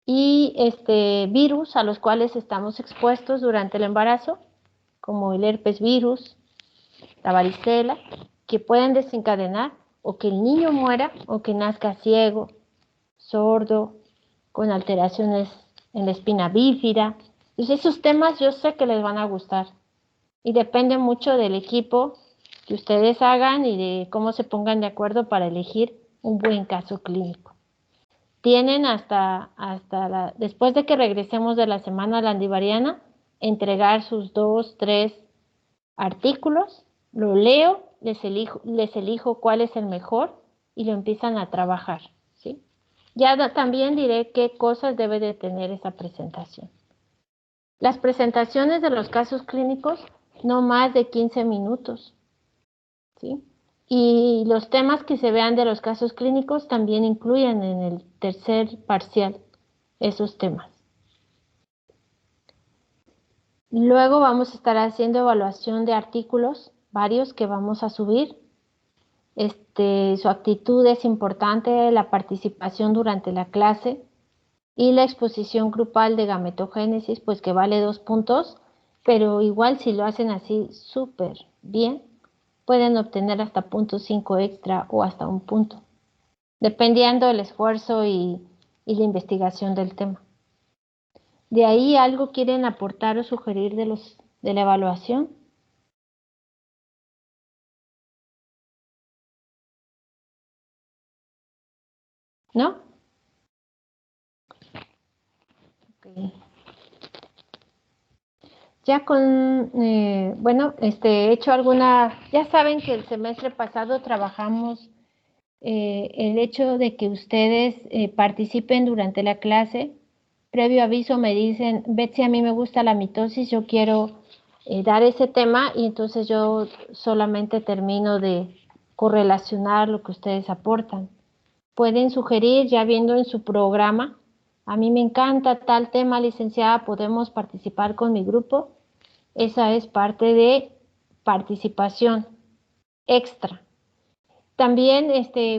y virus a los cuales estamos expuestos durante el embarazo, como el herpes virus, la varicela, que pueden desencadenar o que el niño muera o que nazca ciego, sordo, con alteraciones en la espina bífida. Entonces esos temas yo sé que les van a gustar. Y depende mucho del equipo que ustedes hagan y de cómo se pongan de acuerdo para elegir un buen caso clínico. Tienen después de que regresemos de la semana landivariana, entregar sus 2, 3 artículos, lo leo, les elijo cuál es el mejor y lo empiezan a trabajar, ¿sí? Ya también diré qué cosas debe de tener esa presentación. Las presentaciones de los casos clínicos, no más de 15 minutos, ¿sí? Y los temas que se vean de los casos clínicos también incluyen en el tercer parcial esos temas. Luego vamos a estar haciendo evaluación de artículos, varios que vamos a subir. Su actitud es importante, la participación durante la clase y la exposición grupal de gametogénesis, pues que vale 2 puntos, pero igual si lo hacen así súper bien, pueden obtener hasta 0.5 extra o hasta 1 punto, dependiendo del esfuerzo y la investigación del tema. ¿De ahí algo quieren aportar o sugerir de la evaluación? ¿No? Okay. Ya he hecho ya saben que el semestre pasado trabajamos el hecho de que ustedes participen durante la clase. Previo aviso me dicen, Betsy, a mí me gusta la mitosis, yo quiero dar ese tema y entonces yo solamente termino de correlacionar lo que ustedes aportan. Pueden sugerir, ya viendo en su programa, a mí me encanta tal tema, licenciada, podemos participar con mi grupo. Esa es parte de participación extra. También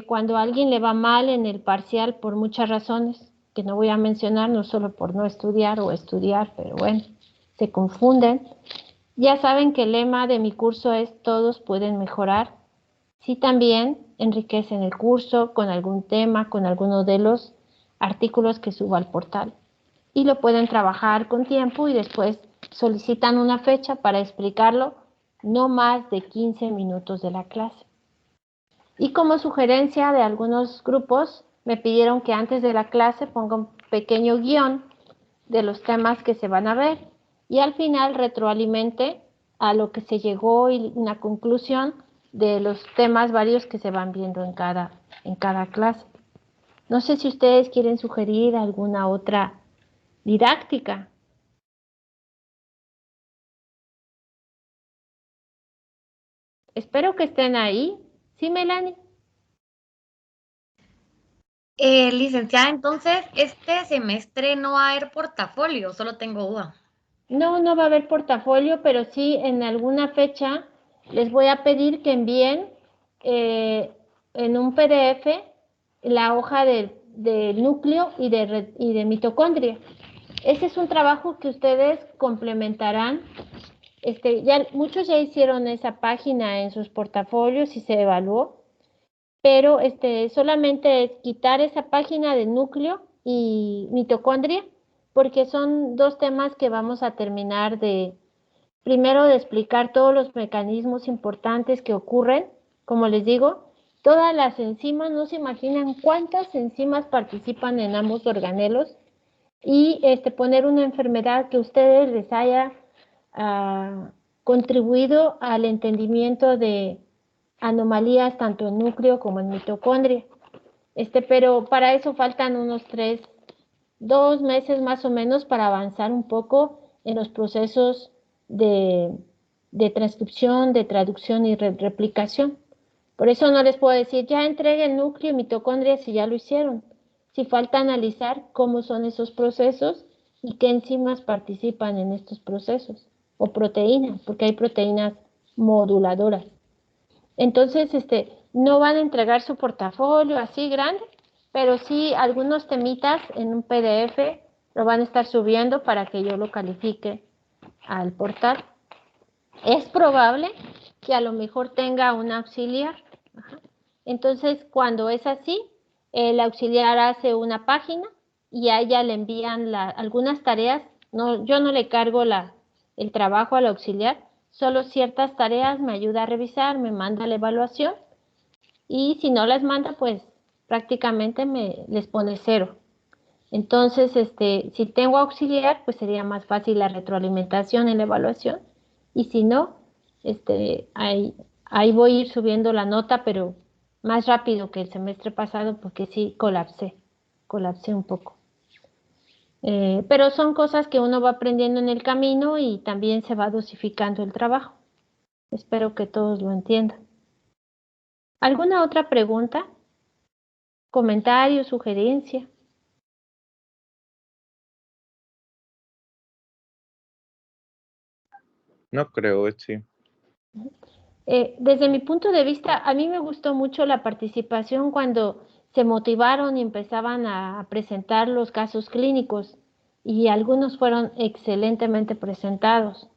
cuando a alguien le va mal en el parcial por muchas razones, que no voy a mencionar, no solo por no estudiar o estudiar, pero bueno, se confunden. Ya saben que el lema de mi curso es todos pueden mejorar. Sí, también enriquecen el curso con algún tema, con alguno de los artículos que subo al portal. Y lo pueden trabajar con tiempo y después solicitan una fecha para explicarlo, no más de 15 minutos de la clase. Y como sugerencia de algunos grupos, me pidieron que antes de la clase ponga un pequeño guión de los temas que se van a ver y al final retroalimente a lo que se llegó y una conclusión de los temas varios que se van viendo en cada clase. No sé si ustedes quieren sugerir alguna otra didáctica. Espero que estén ahí. ¿Sí, Melanie? Licenciada, entonces, este semestre no va a haber portafolio, solo tengo duda. No, no va a haber portafolio, pero sí en alguna fecha les voy a pedir que envíen en un PDF la hoja de núcleo y de mitocondria. Ese es un trabajo que ustedes complementarán. Muchos ya hicieron esa página en sus portafolios y se evaluó, pero solamente es quitar esa página de núcleo y mitocondria, porque son 2 temas que vamos a terminar primero de explicar todos los mecanismos importantes que ocurren. Como les digo, todas las enzimas, no se imaginan cuántas enzimas participan en ambos organelos y poner una enfermedad que a ustedes les haya contribuido al entendimiento de anomalías tanto en núcleo como en mitocondria. Pero para eso faltan unos 2 meses más o menos para avanzar un poco en los procesos de transcripción, de traducción y replicación. Por eso no les puedo decir, ya entreguen núcleo y mitocondria si ya lo hicieron. Si falta analizar cómo son esos procesos y qué enzimas participan en estos procesos, o proteínas, porque hay proteínas moduladoras. Entonces, no van a entregar su portafolio así grande, pero sí algunos temitas en un PDF lo van a estar subiendo para que yo lo califique al portal. Es probable que a lo mejor tenga un auxiliar. Entonces, cuando es así, el auxiliar hace una página y a ella le envían algunas tareas. No, yo no le cargo el trabajo al auxiliar, Solo ciertas tareas me ayuda a revisar, me manda la evaluación y si no las manda, pues prácticamente les pone 0. Entonces, si tengo auxiliar, pues sería más fácil la retroalimentación en la evaluación. Y si no, ahí voy a ir subiendo la nota, pero más rápido que el semestre pasado, porque sí colapsé un poco. Pero son cosas que uno va aprendiendo en el camino y también se va dosificando el trabajo. Espero que todos lo entiendan. ¿Alguna otra pregunta? ¿Comentario, sugerencia? No creo, sí. Desde mi punto de vista, a mí me gustó mucho la participación cuando se motivaron y empezaban a presentar los casos clínicos y algunos fueron excelentemente presentados.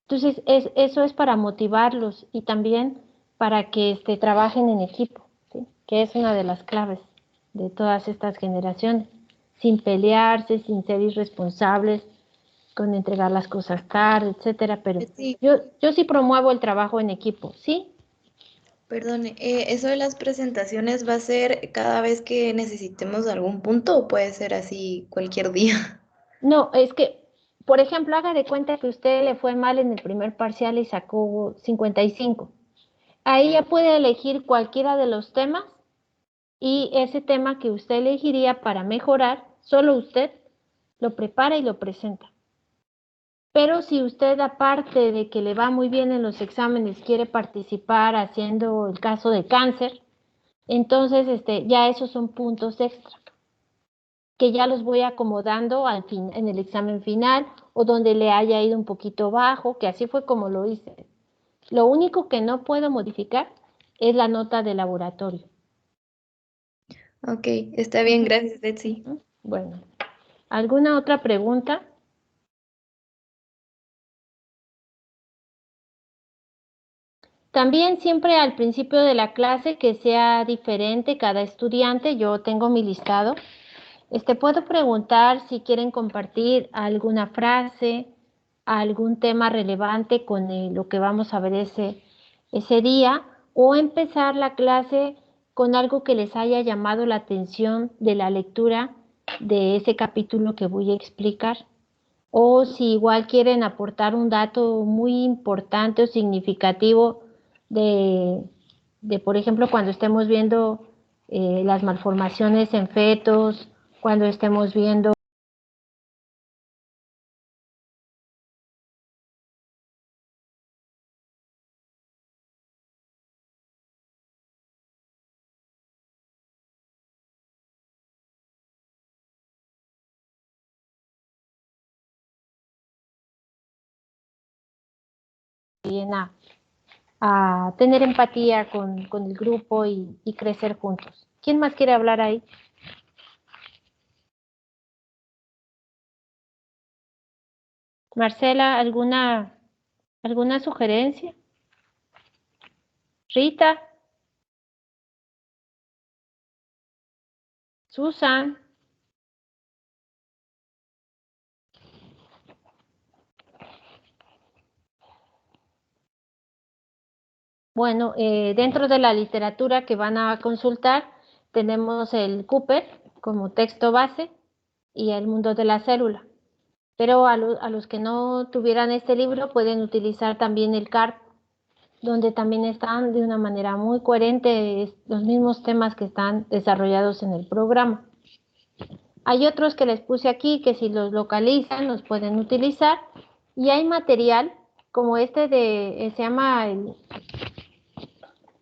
Entonces, eso es para motivarlos y también para que trabajen en equipo, ¿sí? Que es una de las claves de todas estas generaciones, sin pelearse, sin ser irresponsables, con entregar las cosas tarde, etcétera, pero Sí, yo sí promuevo el trabajo en equipo, ¿sí? perdón, ¿eso de las presentaciones va a ser cada vez que necesitemos algún punto o puede ser así cualquier día? No, es que, por ejemplo, haga de cuenta que usted le fue mal en el primer parcial y sacó 55. Ahí ya puede elegir cualquiera de los temas y ese tema que usted elegiría para mejorar, solo usted lo prepara y lo presenta. Pero si usted, aparte de que le va muy bien en los exámenes, quiere participar haciendo el caso de cáncer, entonces ya esos son puntos extra, que ya los voy acomodando en el examen final o donde le haya ido un poquito bajo, que así fue como lo hice. Lo único que no puedo modificar es la nota de laboratorio. Ok, está bien, gracias, Betsy. Bueno, ¿alguna otra pregunta? También siempre al principio de la clase que sea diferente cada estudiante, yo tengo mi listado. Puedo preguntar si quieren compartir alguna frase, algún tema relevante con lo que vamos a ver ese día, o empezar la clase con algo que les haya llamado la atención de la lectura de ese capítulo que voy a explicar. O si igual quieren aportar un dato muy importante o significativo por ejemplo, cuando estemos viendo las malformaciones en fetos, cuando estemos viendo bien a tener empatía con el grupo y crecer juntos. ¿Quién más quiere hablar ahí? Marcela, ¿alguna sugerencia? Rita, Susan. Bueno, dentro de la literatura que van a consultar, tenemos el Cooper como texto base y el mundo de la célula. Pero a los que no tuvieran este libro pueden utilizar también el CARP, donde también están de una manera muy coherente los mismos temas que están desarrollados en el programa. Hay otros que les puse aquí que si los localizan los pueden utilizar y hay material como se llama el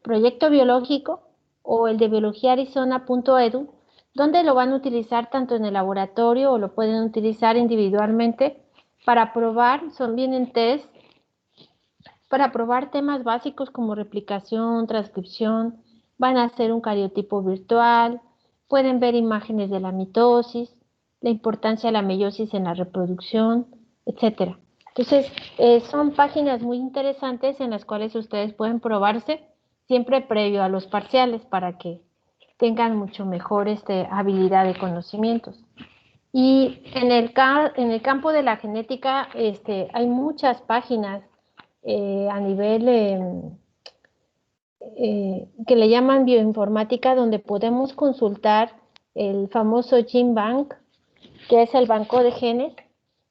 proyecto biológico o el de biologiaarizona.edu, donde lo van a utilizar tanto en el laboratorio o lo pueden utilizar individualmente para probar, vienen test para probar temas básicos como replicación, transcripción, van a hacer un cariotipo virtual, pueden ver imágenes de la mitosis, la importancia de la meiosis en la reproducción, etc. Entonces, son páginas muy interesantes en las cuales ustedes pueden probarse siempre previo a los parciales para que tengan mucho mejor habilidad de conocimientos. Y en el campo de la genética hay muchas páginas a nivel que le llaman bioinformática, donde podemos consultar el famoso GenBank, que es el banco de genes,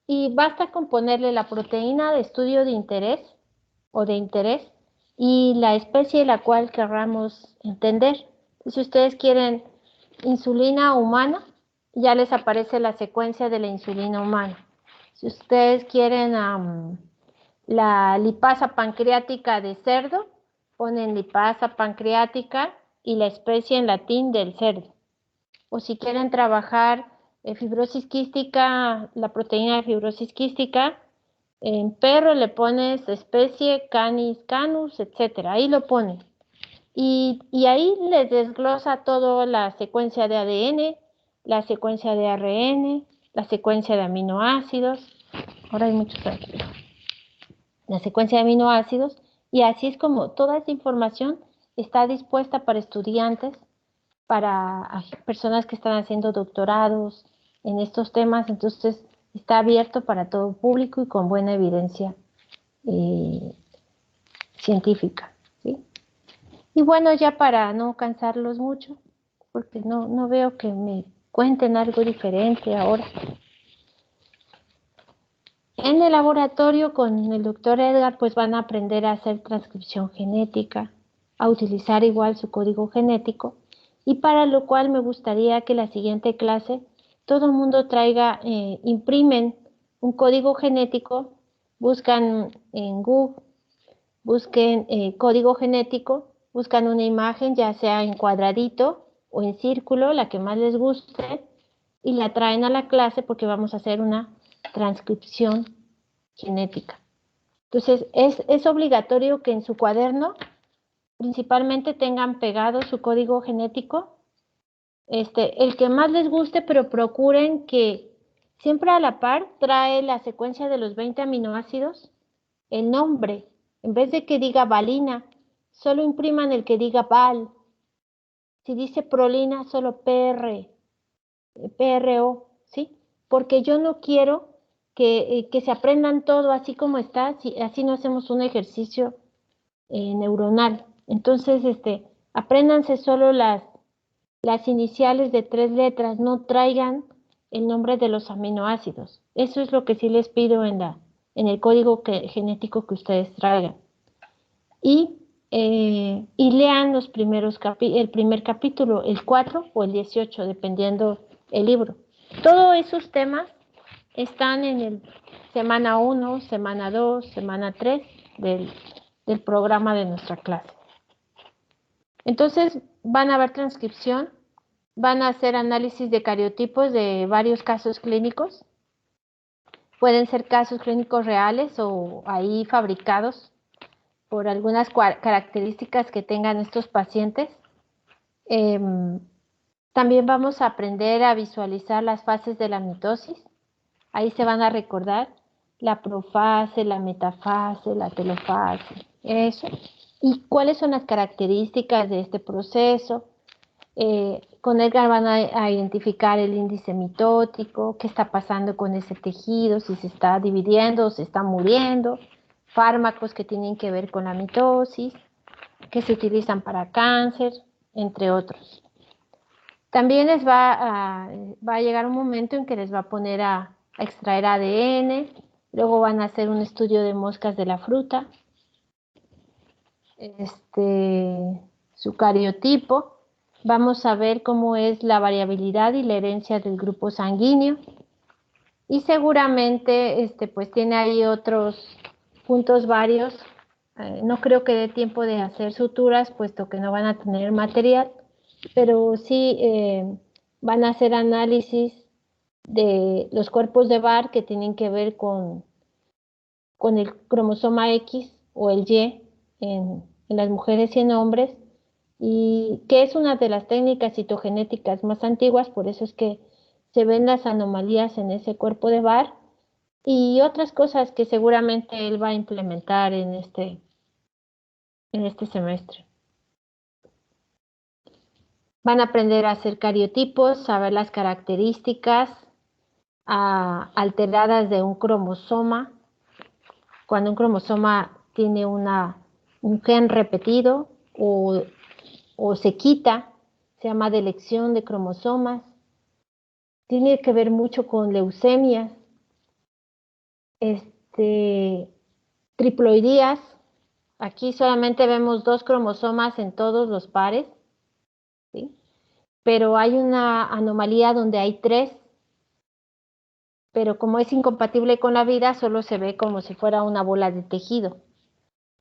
y basta con ponerle la proteína de estudio de interés o de interés y la especie la cual querramos entender. Si ustedes quieren insulina humana, ya les aparece la secuencia de la insulina humana. Si ustedes quieren la lipasa pancreática de cerdo, ponen lipasa pancreática y la especie en latín del cerdo. O si quieren trabajar fibrosis quística, la proteína de fibrosis quística, en perro le pones especie Canis canus, etcétera. Ahí lo ponen. Y ahí les desglosa toda la secuencia de ADN, la secuencia de ARN, la secuencia de aminoácidos. Ahora hay muchos aquí. La secuencia de aminoácidos, y así es como toda esa información está dispuesta para estudiantes, para personas que están haciendo doctorados en estos temas, entonces está abierto para todo público y con buena evidencia científica, ¿sí? Y bueno, ya para no cansarlos mucho, porque no veo que me cuenten algo diferente ahora. En el laboratorio con el doctor Edgar, pues van a aprender a hacer transcripción genética, a utilizar igual su código genético, y para lo cual me gustaría que la siguiente clase todo el mundo traiga, imprimen un código genético, buscan en Google, busquen código genético, buscan una imagen, ya sea en cuadradito o en círculo, la que más les guste, y la traen a la clase porque vamos a hacer una transcripción genética. Entonces, es obligatorio que en su cuaderno principalmente tengan pegado su código genético, el que más les guste, pero procuren que siempre a la par trae la secuencia de los 20 aminoácidos, el nombre, en vez de que diga valina, solo impriman el que diga val. Si dice prolina, solo PRO, ¿sí? Porque yo no quiero que se aprendan todo así como está, así no hacemos un ejercicio neuronal. Entonces, apréndanse solo las iniciales de 3 letras, no traigan el nombre de los aminoácidos. Eso es lo que sí les pido en el código genético que ustedes traigan. Y lean el primer capítulo, el 4 o el 18, dependiendo el libro. Todos esos temas están en el semana 1, semana 2, semana 3 del programa de nuestra clase. Entonces, van a ver transcripción, van a hacer análisis de cariotipos de varios casos clínicos. Pueden ser casos clínicos reales o ahí fabricados por algunas características que tengan estos pacientes. También vamos a aprender a visualizar las fases de la mitosis. Ahí se van a recordar la profase, la metafase, la telofase, eso. Y cuáles son las características de este proceso. Con Edgar van a identificar el índice mitótico, qué está pasando con ese tejido, si se está dividiendo o se está muriendo, fármacos que tienen que ver con la mitosis, que se utilizan para cáncer, entre otros. También les va a llegar un momento en que les va a poner a extraer ADN, luego van a hacer un estudio de moscas de la fruta, su cariotipo, vamos a ver cómo es la variabilidad y la herencia del grupo sanguíneo, y seguramente pues tiene ahí otros puntos varios. No creo que dé tiempo de hacer suturas, puesto que no van a tener material, pero sí van a hacer análisis de los cuerpos de Barr que tienen que ver con el cromosoma X o el Y en las mujeres y en hombres, y que es una de las técnicas citogenéticas más antiguas, por eso es que se ven las anomalías en ese cuerpo de Barr, y otras cosas que seguramente él va a implementar en este semestre. Van a aprender a hacer cariotipos, saber las características alteradas de un cromosoma, cuando un cromosoma tiene un gen repetido o se quita, se llama delección de cromosomas. Tiene que ver mucho con leucemias, triploidías. Aquí solamente vemos 2 cromosomas en todos los pares, ¿sí? Pero hay una anomalía donde hay 3, pero como es incompatible con la vida, solo se ve como si fuera una bola de tejido.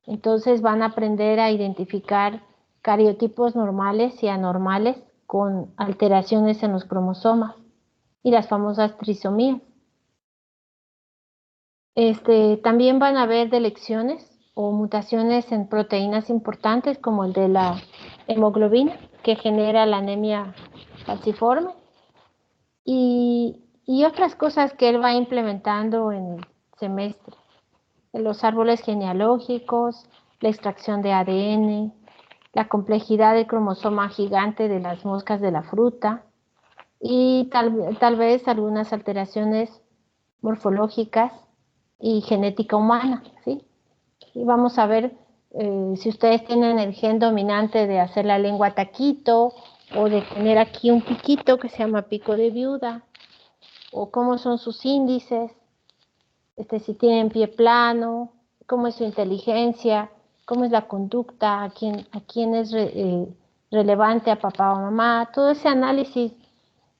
Entonces van a aprender a identificar cariotipos normales y anormales con alteraciones en los cromosomas y las famosas trisomías. También van a haber delecciones o mutaciones en proteínas importantes como el de la hemoglobina, que genera la anemia falciforme, y otras cosas que él va implementando en el semestre. Los árboles genealógicos, la extracción de ADN, la complejidad del cromosoma gigante de las moscas de la fruta y tal vez algunas alteraciones morfológicas y genética humana, ¿sí? Y vamos a ver si ustedes tienen el gen dominante de hacer la lengua taquito o de tener aquí un piquito que se llama pico de viuda, o cómo son sus índices, si tienen pie plano, cómo es su inteligencia, cómo es la conducta, a quién es relevante, a papá o mamá. Todo ese análisis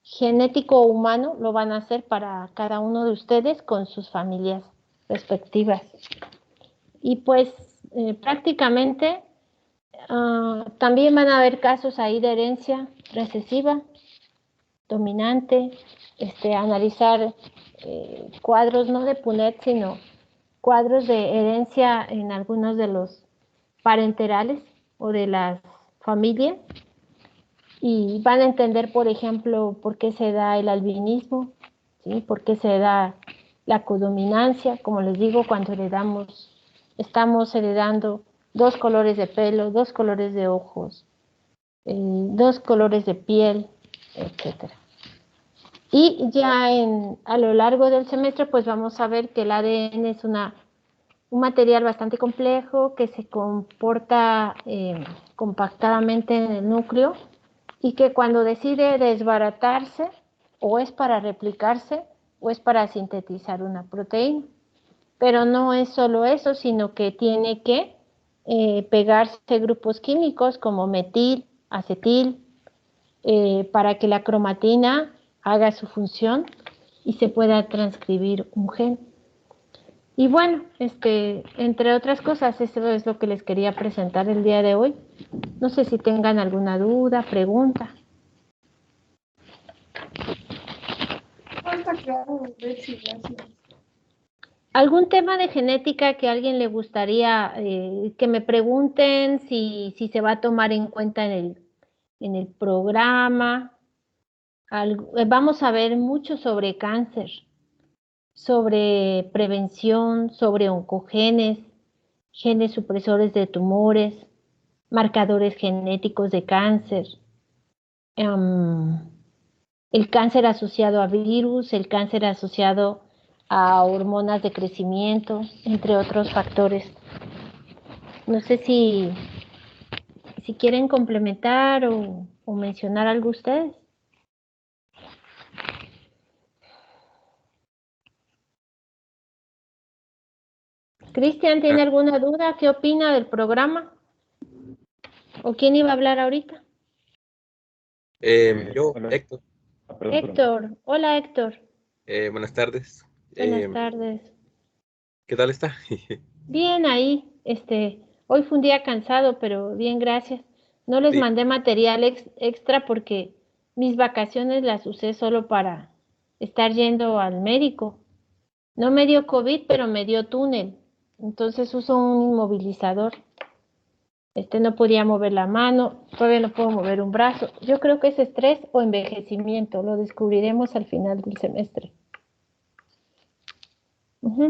genético humano lo van a hacer para cada uno de ustedes con sus familias respectivas. Y pues prácticamente también van a haber casos ahí de herencia recesiva, dominante, analizar cuadros no de Punnett, sino cuadros de herencia en algunos de los parenterales o de las familias, y van a entender, por ejemplo, por qué se da el albinismo, ¿sí? Por qué se da la codominancia. Como les digo, cuando estamos heredando 2 colores de pelo, 2 colores de ojos, 2 colores de piel, etc. Y ya a lo largo del semestre, pues vamos a ver que el ADN es un material bastante complejo que se comporta compactadamente en el núcleo, y que cuando decide desbaratarse, o es para replicarse o es para sintetizar una proteína. Pero no es solo eso, sino que tiene que pegarse grupos químicos como metil, acetil, para que la cromatina haga su función y se pueda transcribir un gen. Y bueno, entre otras cosas, eso es lo que les quería presentar el día de hoy. No sé si tengan alguna duda, pregunta. No está claro, Betsy, gracias. ¿Algún tema de genética que a alguien le gustaría que me pregunten si se va a tomar en cuenta en el programa? Vamos a ver mucho sobre cáncer, sobre prevención, sobre oncogenes, genes supresores de tumores, marcadores genéticos de cáncer, el cáncer asociado a virus, el cáncer asociado a hormonas de crecimiento, entre otros factores. No sé si quieren complementar o mencionar algo ustedes. Cristian, ¿tiene alguna duda? ¿Qué opina del programa? ¿O quién iba a hablar ahorita? Yo, Hola. Héctor. Perdón. Héctor. Hola, Héctor. Buenas tardes. Buenas tardes. ¿Qué tal está? Bien ahí. Hoy fue un día cansado, pero bien, gracias. No les Sí. mandé material extra porque mis vacaciones las usé solo para estar yendo al médico. No me dio COVID, pero me dio túnel. Entonces uso un inmovilizador. No podía mover la mano, todavía no puedo mover un brazo. Yo creo que es estrés o envejecimiento. Lo descubriremos al final del semestre.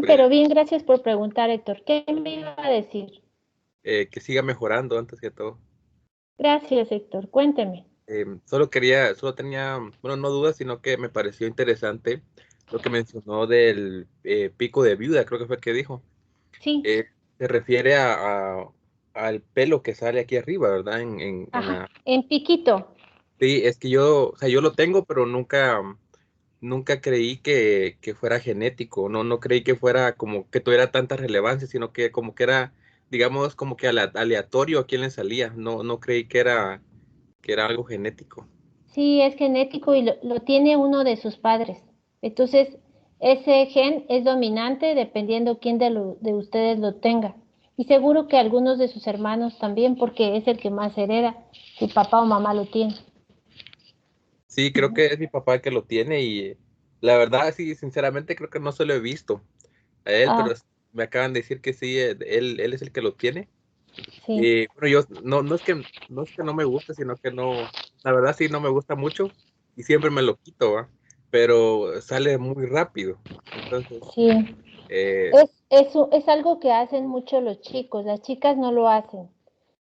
Pero bien, gracias por preguntar, Héctor. ¿Qué me iba a decir? Que siga mejorando antes que todo. Gracias, Héctor. Cuénteme. Solo tenía, bueno, no dudas, sino que me pareció interesante lo que mencionó del pico de viuda, creo que fue el que dijo. Sí. se refiere al pelo que sale aquí arriba, ¿verdad? Ajá, en piquito. Sí, es que yo, o sea, yo lo tengo, pero nunca creí que fuera genético, no creí que fuera como que tuviera tanta relevancia, sino que como que era, digamos, como que aleatorio a quién le salía, no creí que era algo genético. Sí, es genético y lo tiene uno de sus padres. Entonces, ese gen es dominante dependiendo quién de ustedes lo tenga. Y seguro que algunos de sus hermanos también, porque es el que más hereda, si papá o mamá lo tiene. Sí, creo que es mi papá el que lo tiene y la verdad, sí, sinceramente creo que no se lo he visto a él, pero Ah, me acaban de decir que sí, él es el que lo tiene. sí. Y bueno, yo no es que no me guste, sino que no, la verdad sí no me gusta mucho y siempre me lo quito, ¿va? Pero sale muy rápido. Entonces, Sí, eh, es algo que hacen mucho los chicos, las chicas no lo hacen,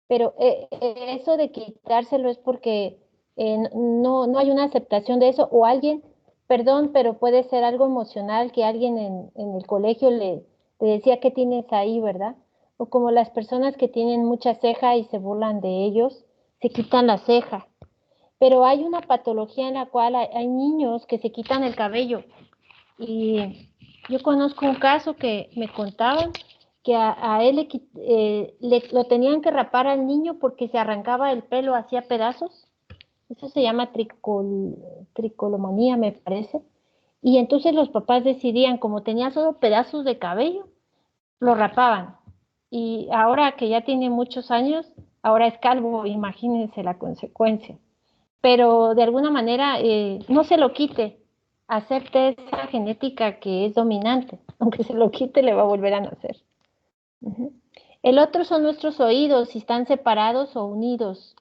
pero eso de quitárselo es porque no hay una aceptación de eso, o alguien, perdón, pero puede ser algo emocional que alguien en el colegio le decía que tienes ahí, ¿verdad? O como las personas que tienen mucha ceja y se burlan de ellos, se quitan la ceja. Pero hay una patología en la cual hay niños que se quitan el cabello. Y yo conozco un caso que me contaban que a él lo tenían que rapar al niño porque se arrancaba el pelo, hacía pedazos. Eso se llama tricolomanía, me parece. Y entonces los papás decidían, como tenía solo pedazos de cabello, lo rapaban. Y ahora que ya tiene muchos años, ahora es calvo, imagínense la consecuencia. Pero de alguna manera no se lo quite, acepte esa genética que es dominante, aunque se lo quite le va a volver a nacer. Ujú. El otro son nuestros oídos, si están separados o unidos,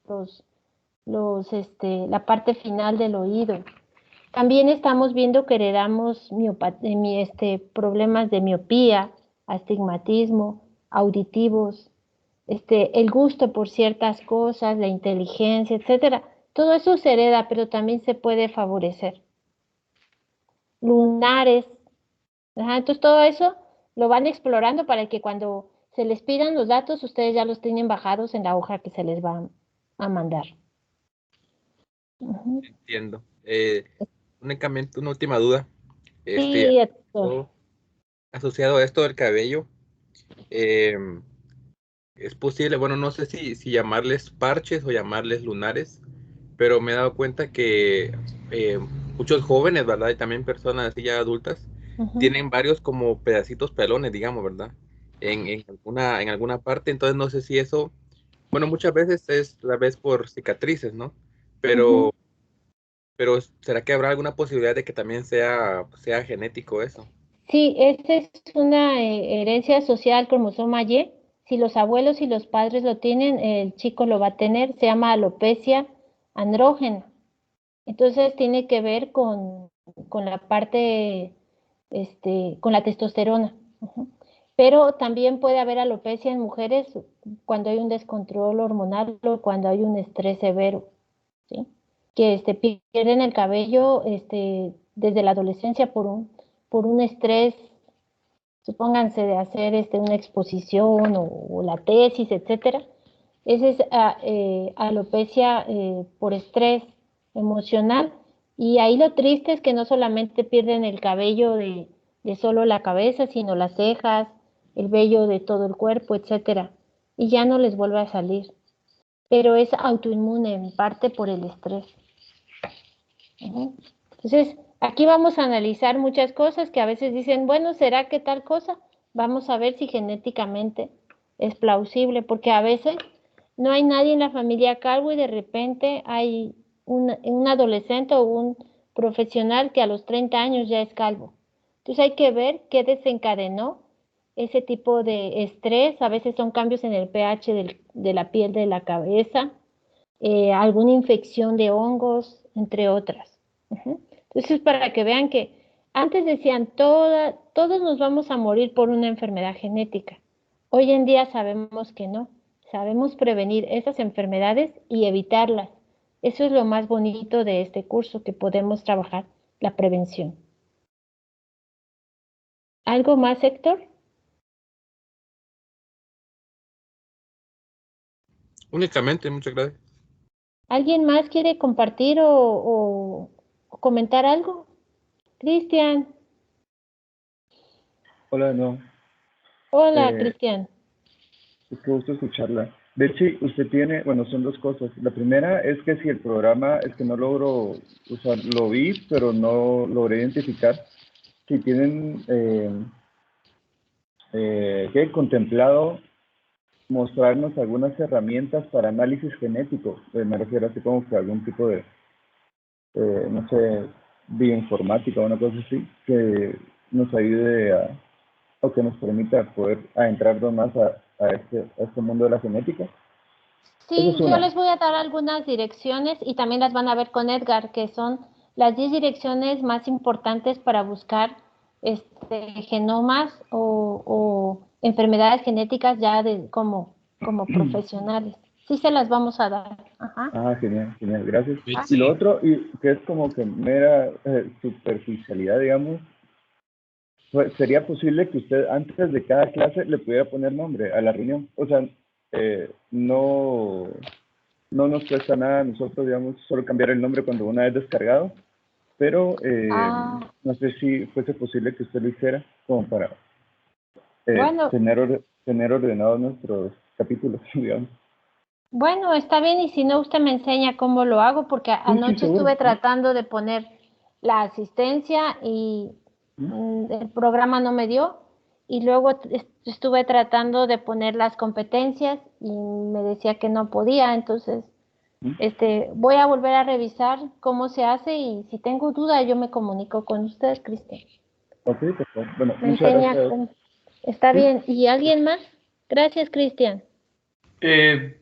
la parte final del oído. También estamos viendo que heredamos problemas de miopía, astigmatismo, auditivos, el gusto por ciertas cosas, la inteligencia, etcétera. Todo eso se hereda, pero también se puede favorecer. Lunares, ajá, entonces todo eso lo van explorando para que cuando se les pidan los datos, ustedes ya los tienen bajados en la hoja que se les va a mandar. Ujú. entiendo. Únicamente una última duda. Sí, doctor. Yo, asociado a esto del cabello, eh, es posible, bueno, no sé si llamarles parches o llamarles lunares, pero me he dado cuenta que muchos jóvenes, ¿verdad? Y también personas así ya adultas, Ujú. tienen varios como pedacitos pelones, digamos, ¿verdad? En alguna parte, entonces no sé si eso, bueno, muchas veces es la vez por cicatrices, ¿no? Ujú. Pero ¿será que habrá alguna posibilidad de que también sea genético eso? Sí, esta es una herencia social cromosoma Y. Si los abuelos y los padres lo tienen, el chico lo va a tener. Se llama alopecia andrógena. Entonces tiene que ver con la parte, con la testosterona. Ujú. Pero también puede haber alopecia en mujeres cuando hay un descontrol hormonal o cuando hay un estrés severo, ¿sí? Que pierden el cabello desde la adolescencia por un estrés, supónganse de hacer una exposición o la tesis, etcétera. Esa es alopecia por estrés emocional. Y ahí lo triste es que no solamente pierden el cabello de solo la cabeza, sino las cejas, el vello de todo el cuerpo, etcétera. Y ya no les vuelve a salir. Pero es autoinmune en parte por el estrés. Ujú. Entonces, aquí vamos a analizar muchas cosas que a veces dicen, bueno, ¿será que tal cosa? Vamos a ver si genéticamente es plausible, porque a veces no hay nadie en la familia calvo y de repente hay un adolescente o un profesional que a los 30 años ya es calvo. Entonces hay que ver qué desencadenó ese tipo de estrés. A veces son cambios en el pH de la piel de la cabeza, alguna infección de hongos, entre otras. Ujú. Entonces, para que vean que antes decían, todos nos vamos a morir por una enfermedad genética. Hoy en día sabemos que no. Sabemos prevenir esas enfermedades y evitarlas. Eso es lo más bonito de este curso, que podemos trabajar la prevención. ¿Algo más, Héctor? Únicamente, muchas gracias. ¿Alguien más quiere compartir o comentar algo? Cristian. Hola, no. Hola, Eh, Cristian. es que gusto escucharla. De hecho, usted tiene, bueno, son dos cosas. La primera es que si el programa, es que no logro, o sea, lo vi, pero no logré identificar si tienen ¿qué? Contemplado mostrarnos algunas herramientas para análisis genético. Me refiero así como que algún tipo de, no sé, bioinformática o una cosa así, que nos ayude a, o que nos permita poder adentrarnos más a este mundo de la genética. Esa Sí, es yo una. les voy a dar algunas direcciones y también las van a ver con Edgar, que son las 10 direcciones más importantes para buscar genomas o enfermedades genéticas ya como profesionales. Sí se las vamos a dar. Ajá. Ah, genial, genial, gracias. Ah, Y lo otro, y que es como que mera superficialidad, digamos, ¿sería posible que usted antes de cada clase le pudiera poner nombre a la reunión? O sea, no, no nos cuesta nada a nosotros, digamos, solo cambiar el nombre cuando una vez descargado, pero ah, no sé si fuese posible que usted lo hiciera como para bueno, tener ordenados nuestros capítulos, digamos. bueno, está bien, y si no, usted me enseña cómo lo hago, porque Sí, sí, anoche seguro. estuve tratando de poner la asistencia y el programa no me dio, y luego estuve tratando de poner las competencias y me decía que no podía, entonces voy a volver a revisar cómo se hace y si tengo duda yo me comunico con usted, Cristian. Ok, perfecto. Bueno, Me muchas enseña gracias. cómo. Está Sí. bien. ¿Y alguien más? Gracias, Cristian.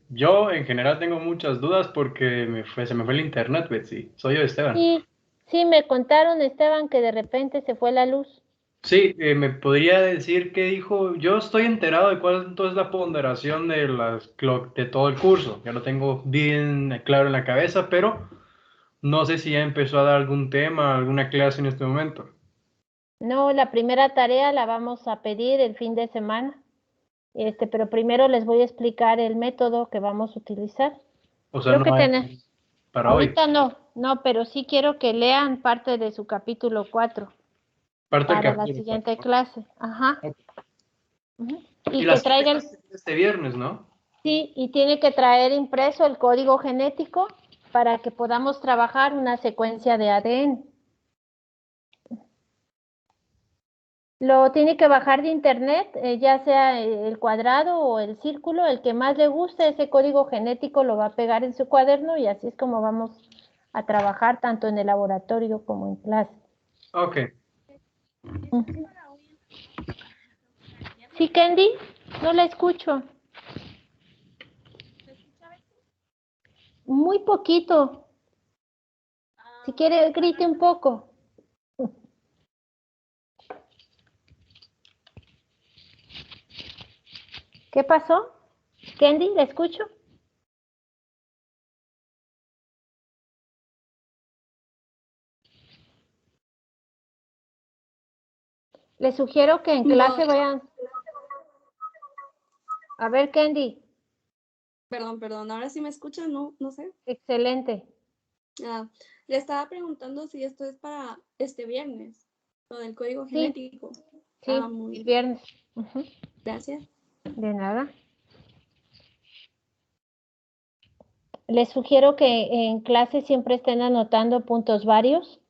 Yo en general tengo muchas dudas porque se me fue el internet, Betsy. Soy yo, Esteban. Sí, sí, me contaron, Esteban, que de repente se fue la luz. Sí, ¿me podría decir qué dijo? Yo estoy enterado de cuál entonces la ponderación de todo el curso. Ya lo tengo bien claro en la cabeza, pero no sé si ya empezó a dar algún tema, alguna clase en este momento. No, la primera tarea la vamos a pedir el fin de semana. Pero primero les voy a explicar el método que vamos a utilizar. O sea, Creo que no hay tenemos. para hoy. Ahorita no, pero sí quiero que lean parte de su capítulo 4 Parte del para la capítulo siguiente 4. clase. Ajá. Ok. Ujú. Y Y la que siguiente traiga clase es este viernes, ¿no? sí, y tiene que traer impreso el código genético para que podamos trabajar una secuencia de ADN. Lo tiene que bajar de internet, ya sea el cuadrado o el círculo, el que más le guste, ese código genético lo va a pegar en su cuaderno y así es como vamos a trabajar tanto en el laboratorio como en clase. Ok. Ujú. ¿Sí, Candy? No la escucho. Muy poquito. Si quiere, grite un poco. ¿Qué pasó? Candy, ¿la escucho? Les sugiero que en clase No, vayan. A ver, Candy. perdón, ahora sí me escuchan, no sé. Excelente. Ah, le estaba preguntando si esto es para este viernes, lo del código Sí, genético. sí, Muy el bien, viernes. Ujú. gracias. De nada. Les sugiero que en clase siempre estén anotando puntos varios.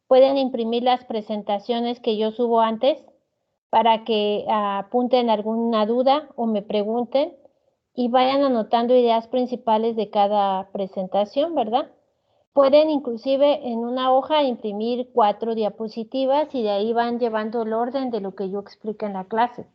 Pueden imprimir las presentaciones que yo subo antes para que apunten alguna duda o me pregunten y vayan anotando ideas principales de cada presentación, ¿verdad? Pueden inclusive en una hoja imprimir 4 diapositivas y de ahí van llevando el orden de lo que yo explico en la clase,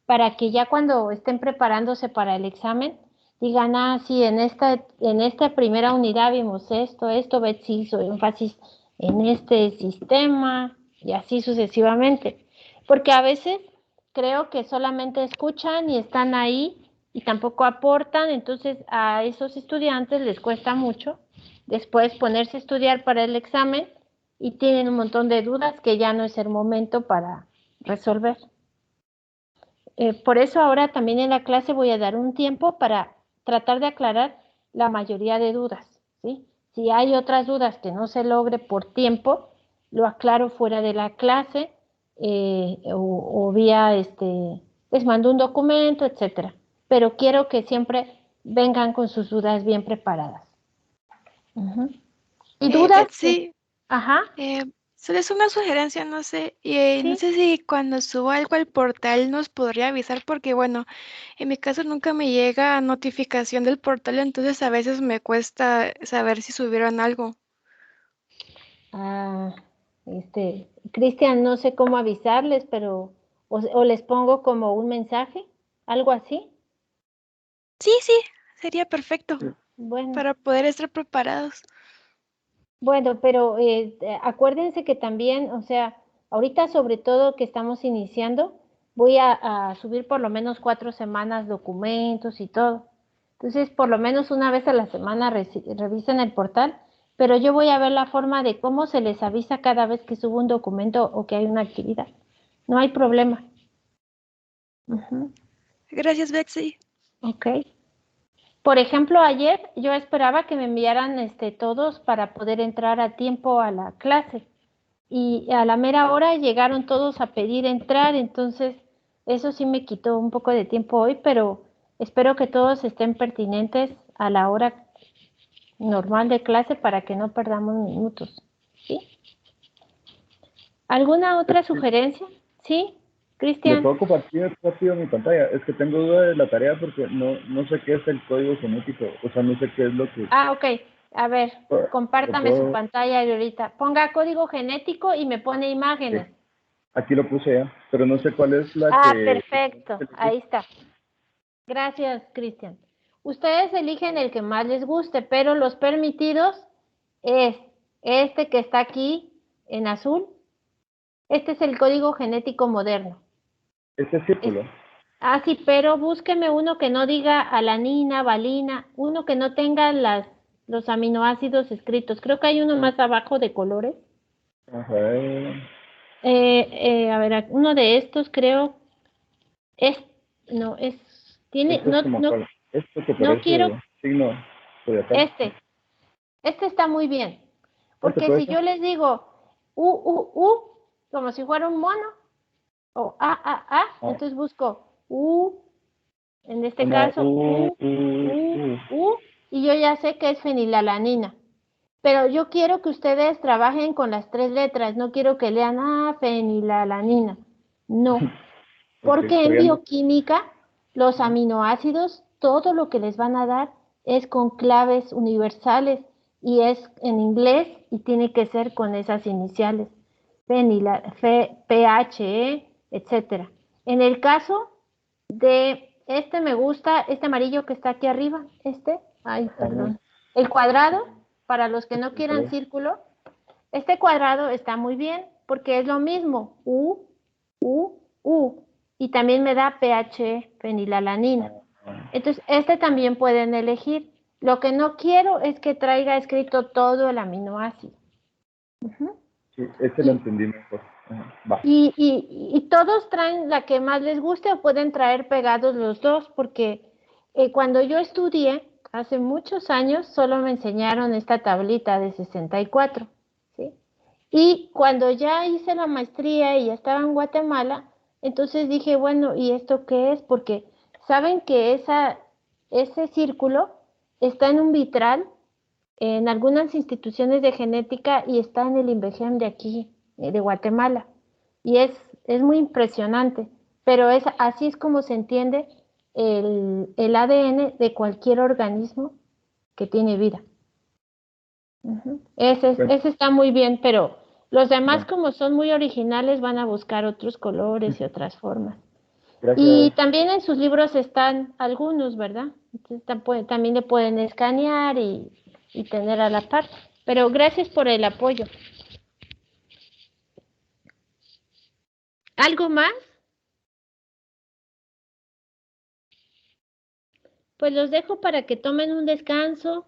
para que ya cuando estén preparándose para el examen, digan, sí, en esta primera unidad vimos esto, Betsy hizo énfasis en este sistema y así sucesivamente. Porque a veces creo que solamente escuchan y están ahí y tampoco aportan, entonces a esos estudiantes les cuesta mucho después ponerse a estudiar para el examen y tienen un montón de dudas que ya no es el momento para resolver. Por eso ahora también en la clase voy a dar un tiempo para tratar de aclarar la mayoría de dudas, ¿sí? Si hay otras dudas que no se logre por tiempo, lo aclaro fuera de la clase o vía, les mando un documento, etcétera. Pero quiero que siempre vengan con sus dudas bien preparadas. Ujú. ¿Y dudas? Betsy, Ajá, solo es una sugerencia, no sé. No sí. sé si cuando suba algo al portal nos podría avisar, porque bueno, en mi caso nunca me llega notificación del portal, entonces a veces me cuesta saber si subieron algo. Ah, Cristian, no sé cómo avisarles, pero o les pongo como un mensaje, algo así. Sí, sería perfecto Bueno, para poder estar preparados. pero acuérdense que también, o sea, ahorita sobre todo que estamos iniciando, voy a subir por lo menos 4 semanas documentos y todo. Entonces, por lo menos una vez a la semana revisen el portal, pero yo voy a ver la forma de cómo se les avisa cada vez que subo un documento o que hay una actividad. No hay problema. Ujú. Gracias, Betsy. Ok. Por ejemplo, ayer yo esperaba que me enviaran todos para poder entrar a tiempo a la clase y a la mera hora llegaron todos a pedir entrar, entonces eso sí me quitó un poco de tiempo hoy, pero espero que todos estén pertinentes a la hora normal de clase para que no perdamos minutos. ¿Sí? ¿Alguna otra sugerencia? ¿Sí? ¿Le Cristian. puedo compartir rápido mi pantalla? Es que tengo duda de la tarea porque no sé qué es el código genético, o sea, no sé qué es lo que... Ah, ok. A ver, ¿Le compártame su puedo? pantalla y ahorita. Ponga código genético y me pone imágenes. Aquí lo puse ya, pero no sé cuál es la Ah, que... perfecto. Ahí está. Gracias, Cristian. Ustedes eligen el que más les guste, pero los permitidos es este que está aquí en azul. Este es el código genético moderno. Este círculo. Sí, pero búsqueme uno que no diga alanina, valina, uno que no tenga los aminoácidos escritos. Creo que hay uno más abajo de colores. Ajá. A ver, uno de estos creo tiene, Esto es como cuál. Esto que no quiero, parece signo zodiacal. este está muy bien, Este porque puede si ser. yo les digo como si fuera un mono, o Ah, entonces busco en este una caso y yo ya sé que es fenilalanina. Pero yo quiero que ustedes trabajen con las 3 letras, no quiero que lean fenilalanina. No, porque en pero ya no. bioquímica los aminoácidos, todo lo que les van a dar es con claves universales y es en inglés y tiene que ser con esas iniciales, PHE, etcétera. En el caso de me gusta, este amarillo que está aquí arriba, perdón, el cuadrado, para los que no quieran círculo, este cuadrado está muy bien porque es lo mismo, y también me da PH fenilalanina. Entonces, también pueden elegir. Lo que no quiero es que traiga escrito todo el aminoácido. Sí, este lo entendí mejor. Va. Y todos traen la que más les guste o pueden traer pegados los dos, porque cuando yo estudié, hace muchos años, solo me enseñaron esta tablita de 64, ¿sí? Y cuando ya hice la maestría y ya estaba en Guatemala, entonces dije, bueno, ¿y esto qué es? Porque saben que ese círculo está en un vitral en algunas instituciones de genética y está en el INVEGEM de aquí, de Guatemala. Y es muy impresionante, pero así es como se entiende el ADN de cualquier organismo que tiene vida. Ese está muy bien, pero los demás, como son muy originales, van a buscar otros colores y otras formas. Gracias. Y también en sus libros están algunos, ¿verdad? Entonces, también le pueden escanear y tener a la par. Pero gracias por el apoyo. ¿Algo más? Pues los dejo para que tomen un descanso,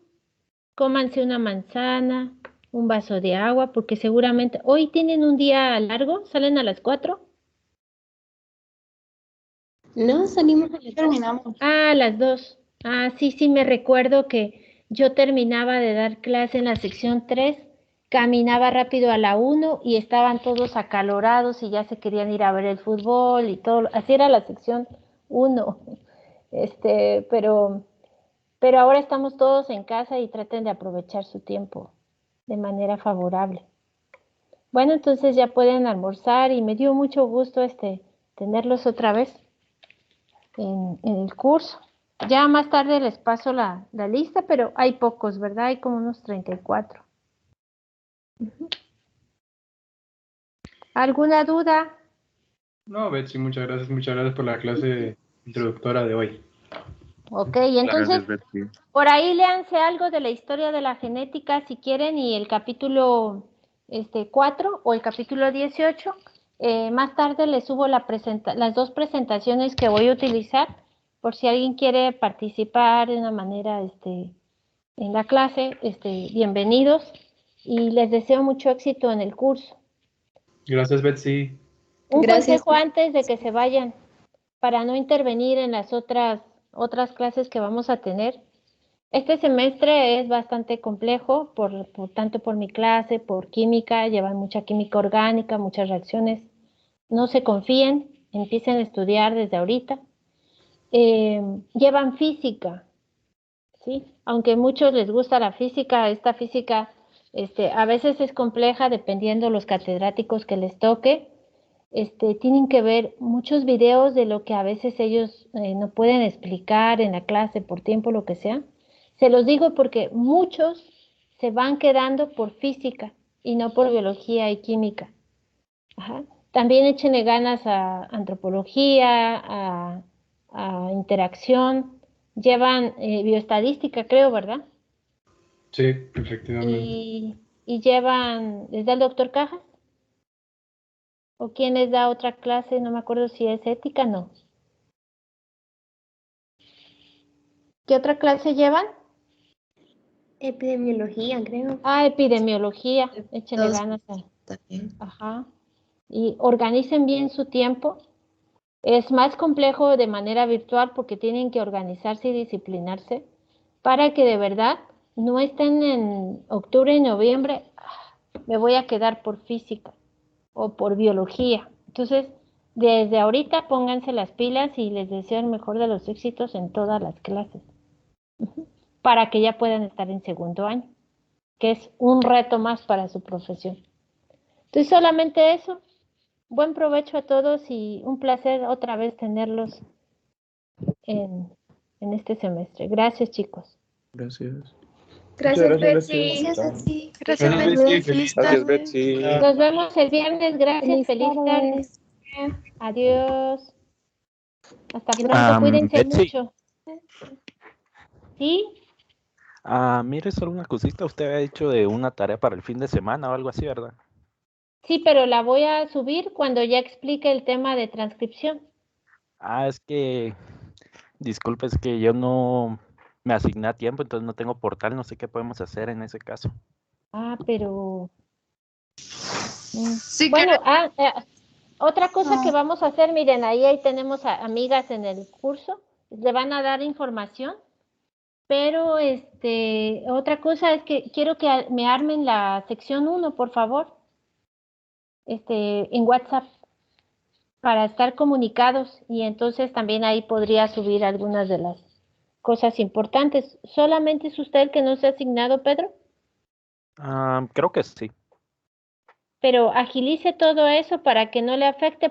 cómanse una manzana, un vaso de agua, porque seguramente hoy tienen un día largo, ¿salen a las 4? No, salimos a las 2. Terminamos. A las 2. Ah, sí, me recuerdo que yo terminaba de dar clase en la sección 3, caminaba rápido a la 1 y estaban todos acalorados y ya se querían ir a ver el fútbol y todo. Así era la sección 1. Pero ahora estamos todos en casa y traten de aprovechar su tiempo de manera favorable. Bueno, entonces ya pueden almorzar y me dio mucho gusto tenerlos otra vez en el curso. Ya más tarde les paso la lista, pero hay pocos, ¿verdad? Hay como unos 34. ¿Alguna duda? No, Betsy, muchas gracias por la clase introductora de hoy. Ok, entonces Gracias, Betsy. por ahí léanse algo de la historia de la genética si quieren y el capítulo 4 o el capítulo 18. Más tarde les subo las dos presentaciones que voy a utilizar por si alguien quiere participar de una manera en la clase. Bienvenidos y les deseo mucho éxito en el curso. Gracias, Betsy. Un Gracias. consejo antes de que se vayan, para no intervenir en las otras clases que vamos a tener. Este semestre es bastante complejo, tanto por mi clase, por química, llevan mucha química orgánica, muchas reacciones. No se confíen, empiecen a estudiar desde ahorita. Llevan física, ¿sí? Aunque a muchos les gusta la física, esta física a veces es compleja dependiendo los catedráticos que les toque. Tienen que ver muchos videos de lo que a veces ellos no pueden explicar en la clase por tiempo, lo que sea. Se los digo porque muchos se van quedando por física y no por biología y química. Ajá. También échenle ganas a antropología, a interacción. Llevan bioestadística, creo, ¿verdad? Sí, efectivamente. Y llevan, ¿les da el doctor Cajas? ¿O quién les da otra clase? No me acuerdo si es ética, no. ¿Qué otra clase llevan? Epidemiología, creo. Ah, epidemiología. Échenle Todos ganas. también. Ajá. Y organicen bien su tiempo. Es más complejo de manera virtual porque tienen que organizarse y disciplinarse para que de verdad no estén en octubre y noviembre. Me voy a quedar por física o por biología. Entonces, desde ahorita pónganse las pilas y les deseo el mejor de los éxitos en todas las clases, para que ya puedan estar en segundo año, que es un reto más para su profesión. Entonces, solamente eso. Buen provecho a todos y un placer otra vez tenerlos en este semestre. Gracias, chicos. Gracias. Gracias, Muchas gracias, Betsy. Gracias, Betsy. Betsy. Gracias, Gracias, Betsy. Betsy. Feliz Gracias, tarde. Betsy. Nos vemos el viernes. Gracias. Feliz tarde. Adiós. Hasta pronto. Cuídense Betsy, mucho. ¿Sí? mire, solo una cosita. Usted había dicho de una tarea para el fin de semana o algo así, ¿verdad? Sí, pero la voy a subir cuando ya explique el tema de transcripción. Es que, disculpe, es que yo no me asigné a tiempo, entonces no tengo portal, no sé qué podemos hacer en ese caso. Pero... Sí, Bueno, otra cosa que vamos a hacer, miren, ahí tenemos amigas en el curso, le van a dar información, pero otra cosa es que quiero que me armen la sección 1, por favor, en WhatsApp, para estar comunicados y entonces también ahí podría subir algunas de las cosas importantes. ¿Solamente es usted el que no se ha asignado, Pedro? Creo que sí. Pero agilice todo eso para que no le afecte.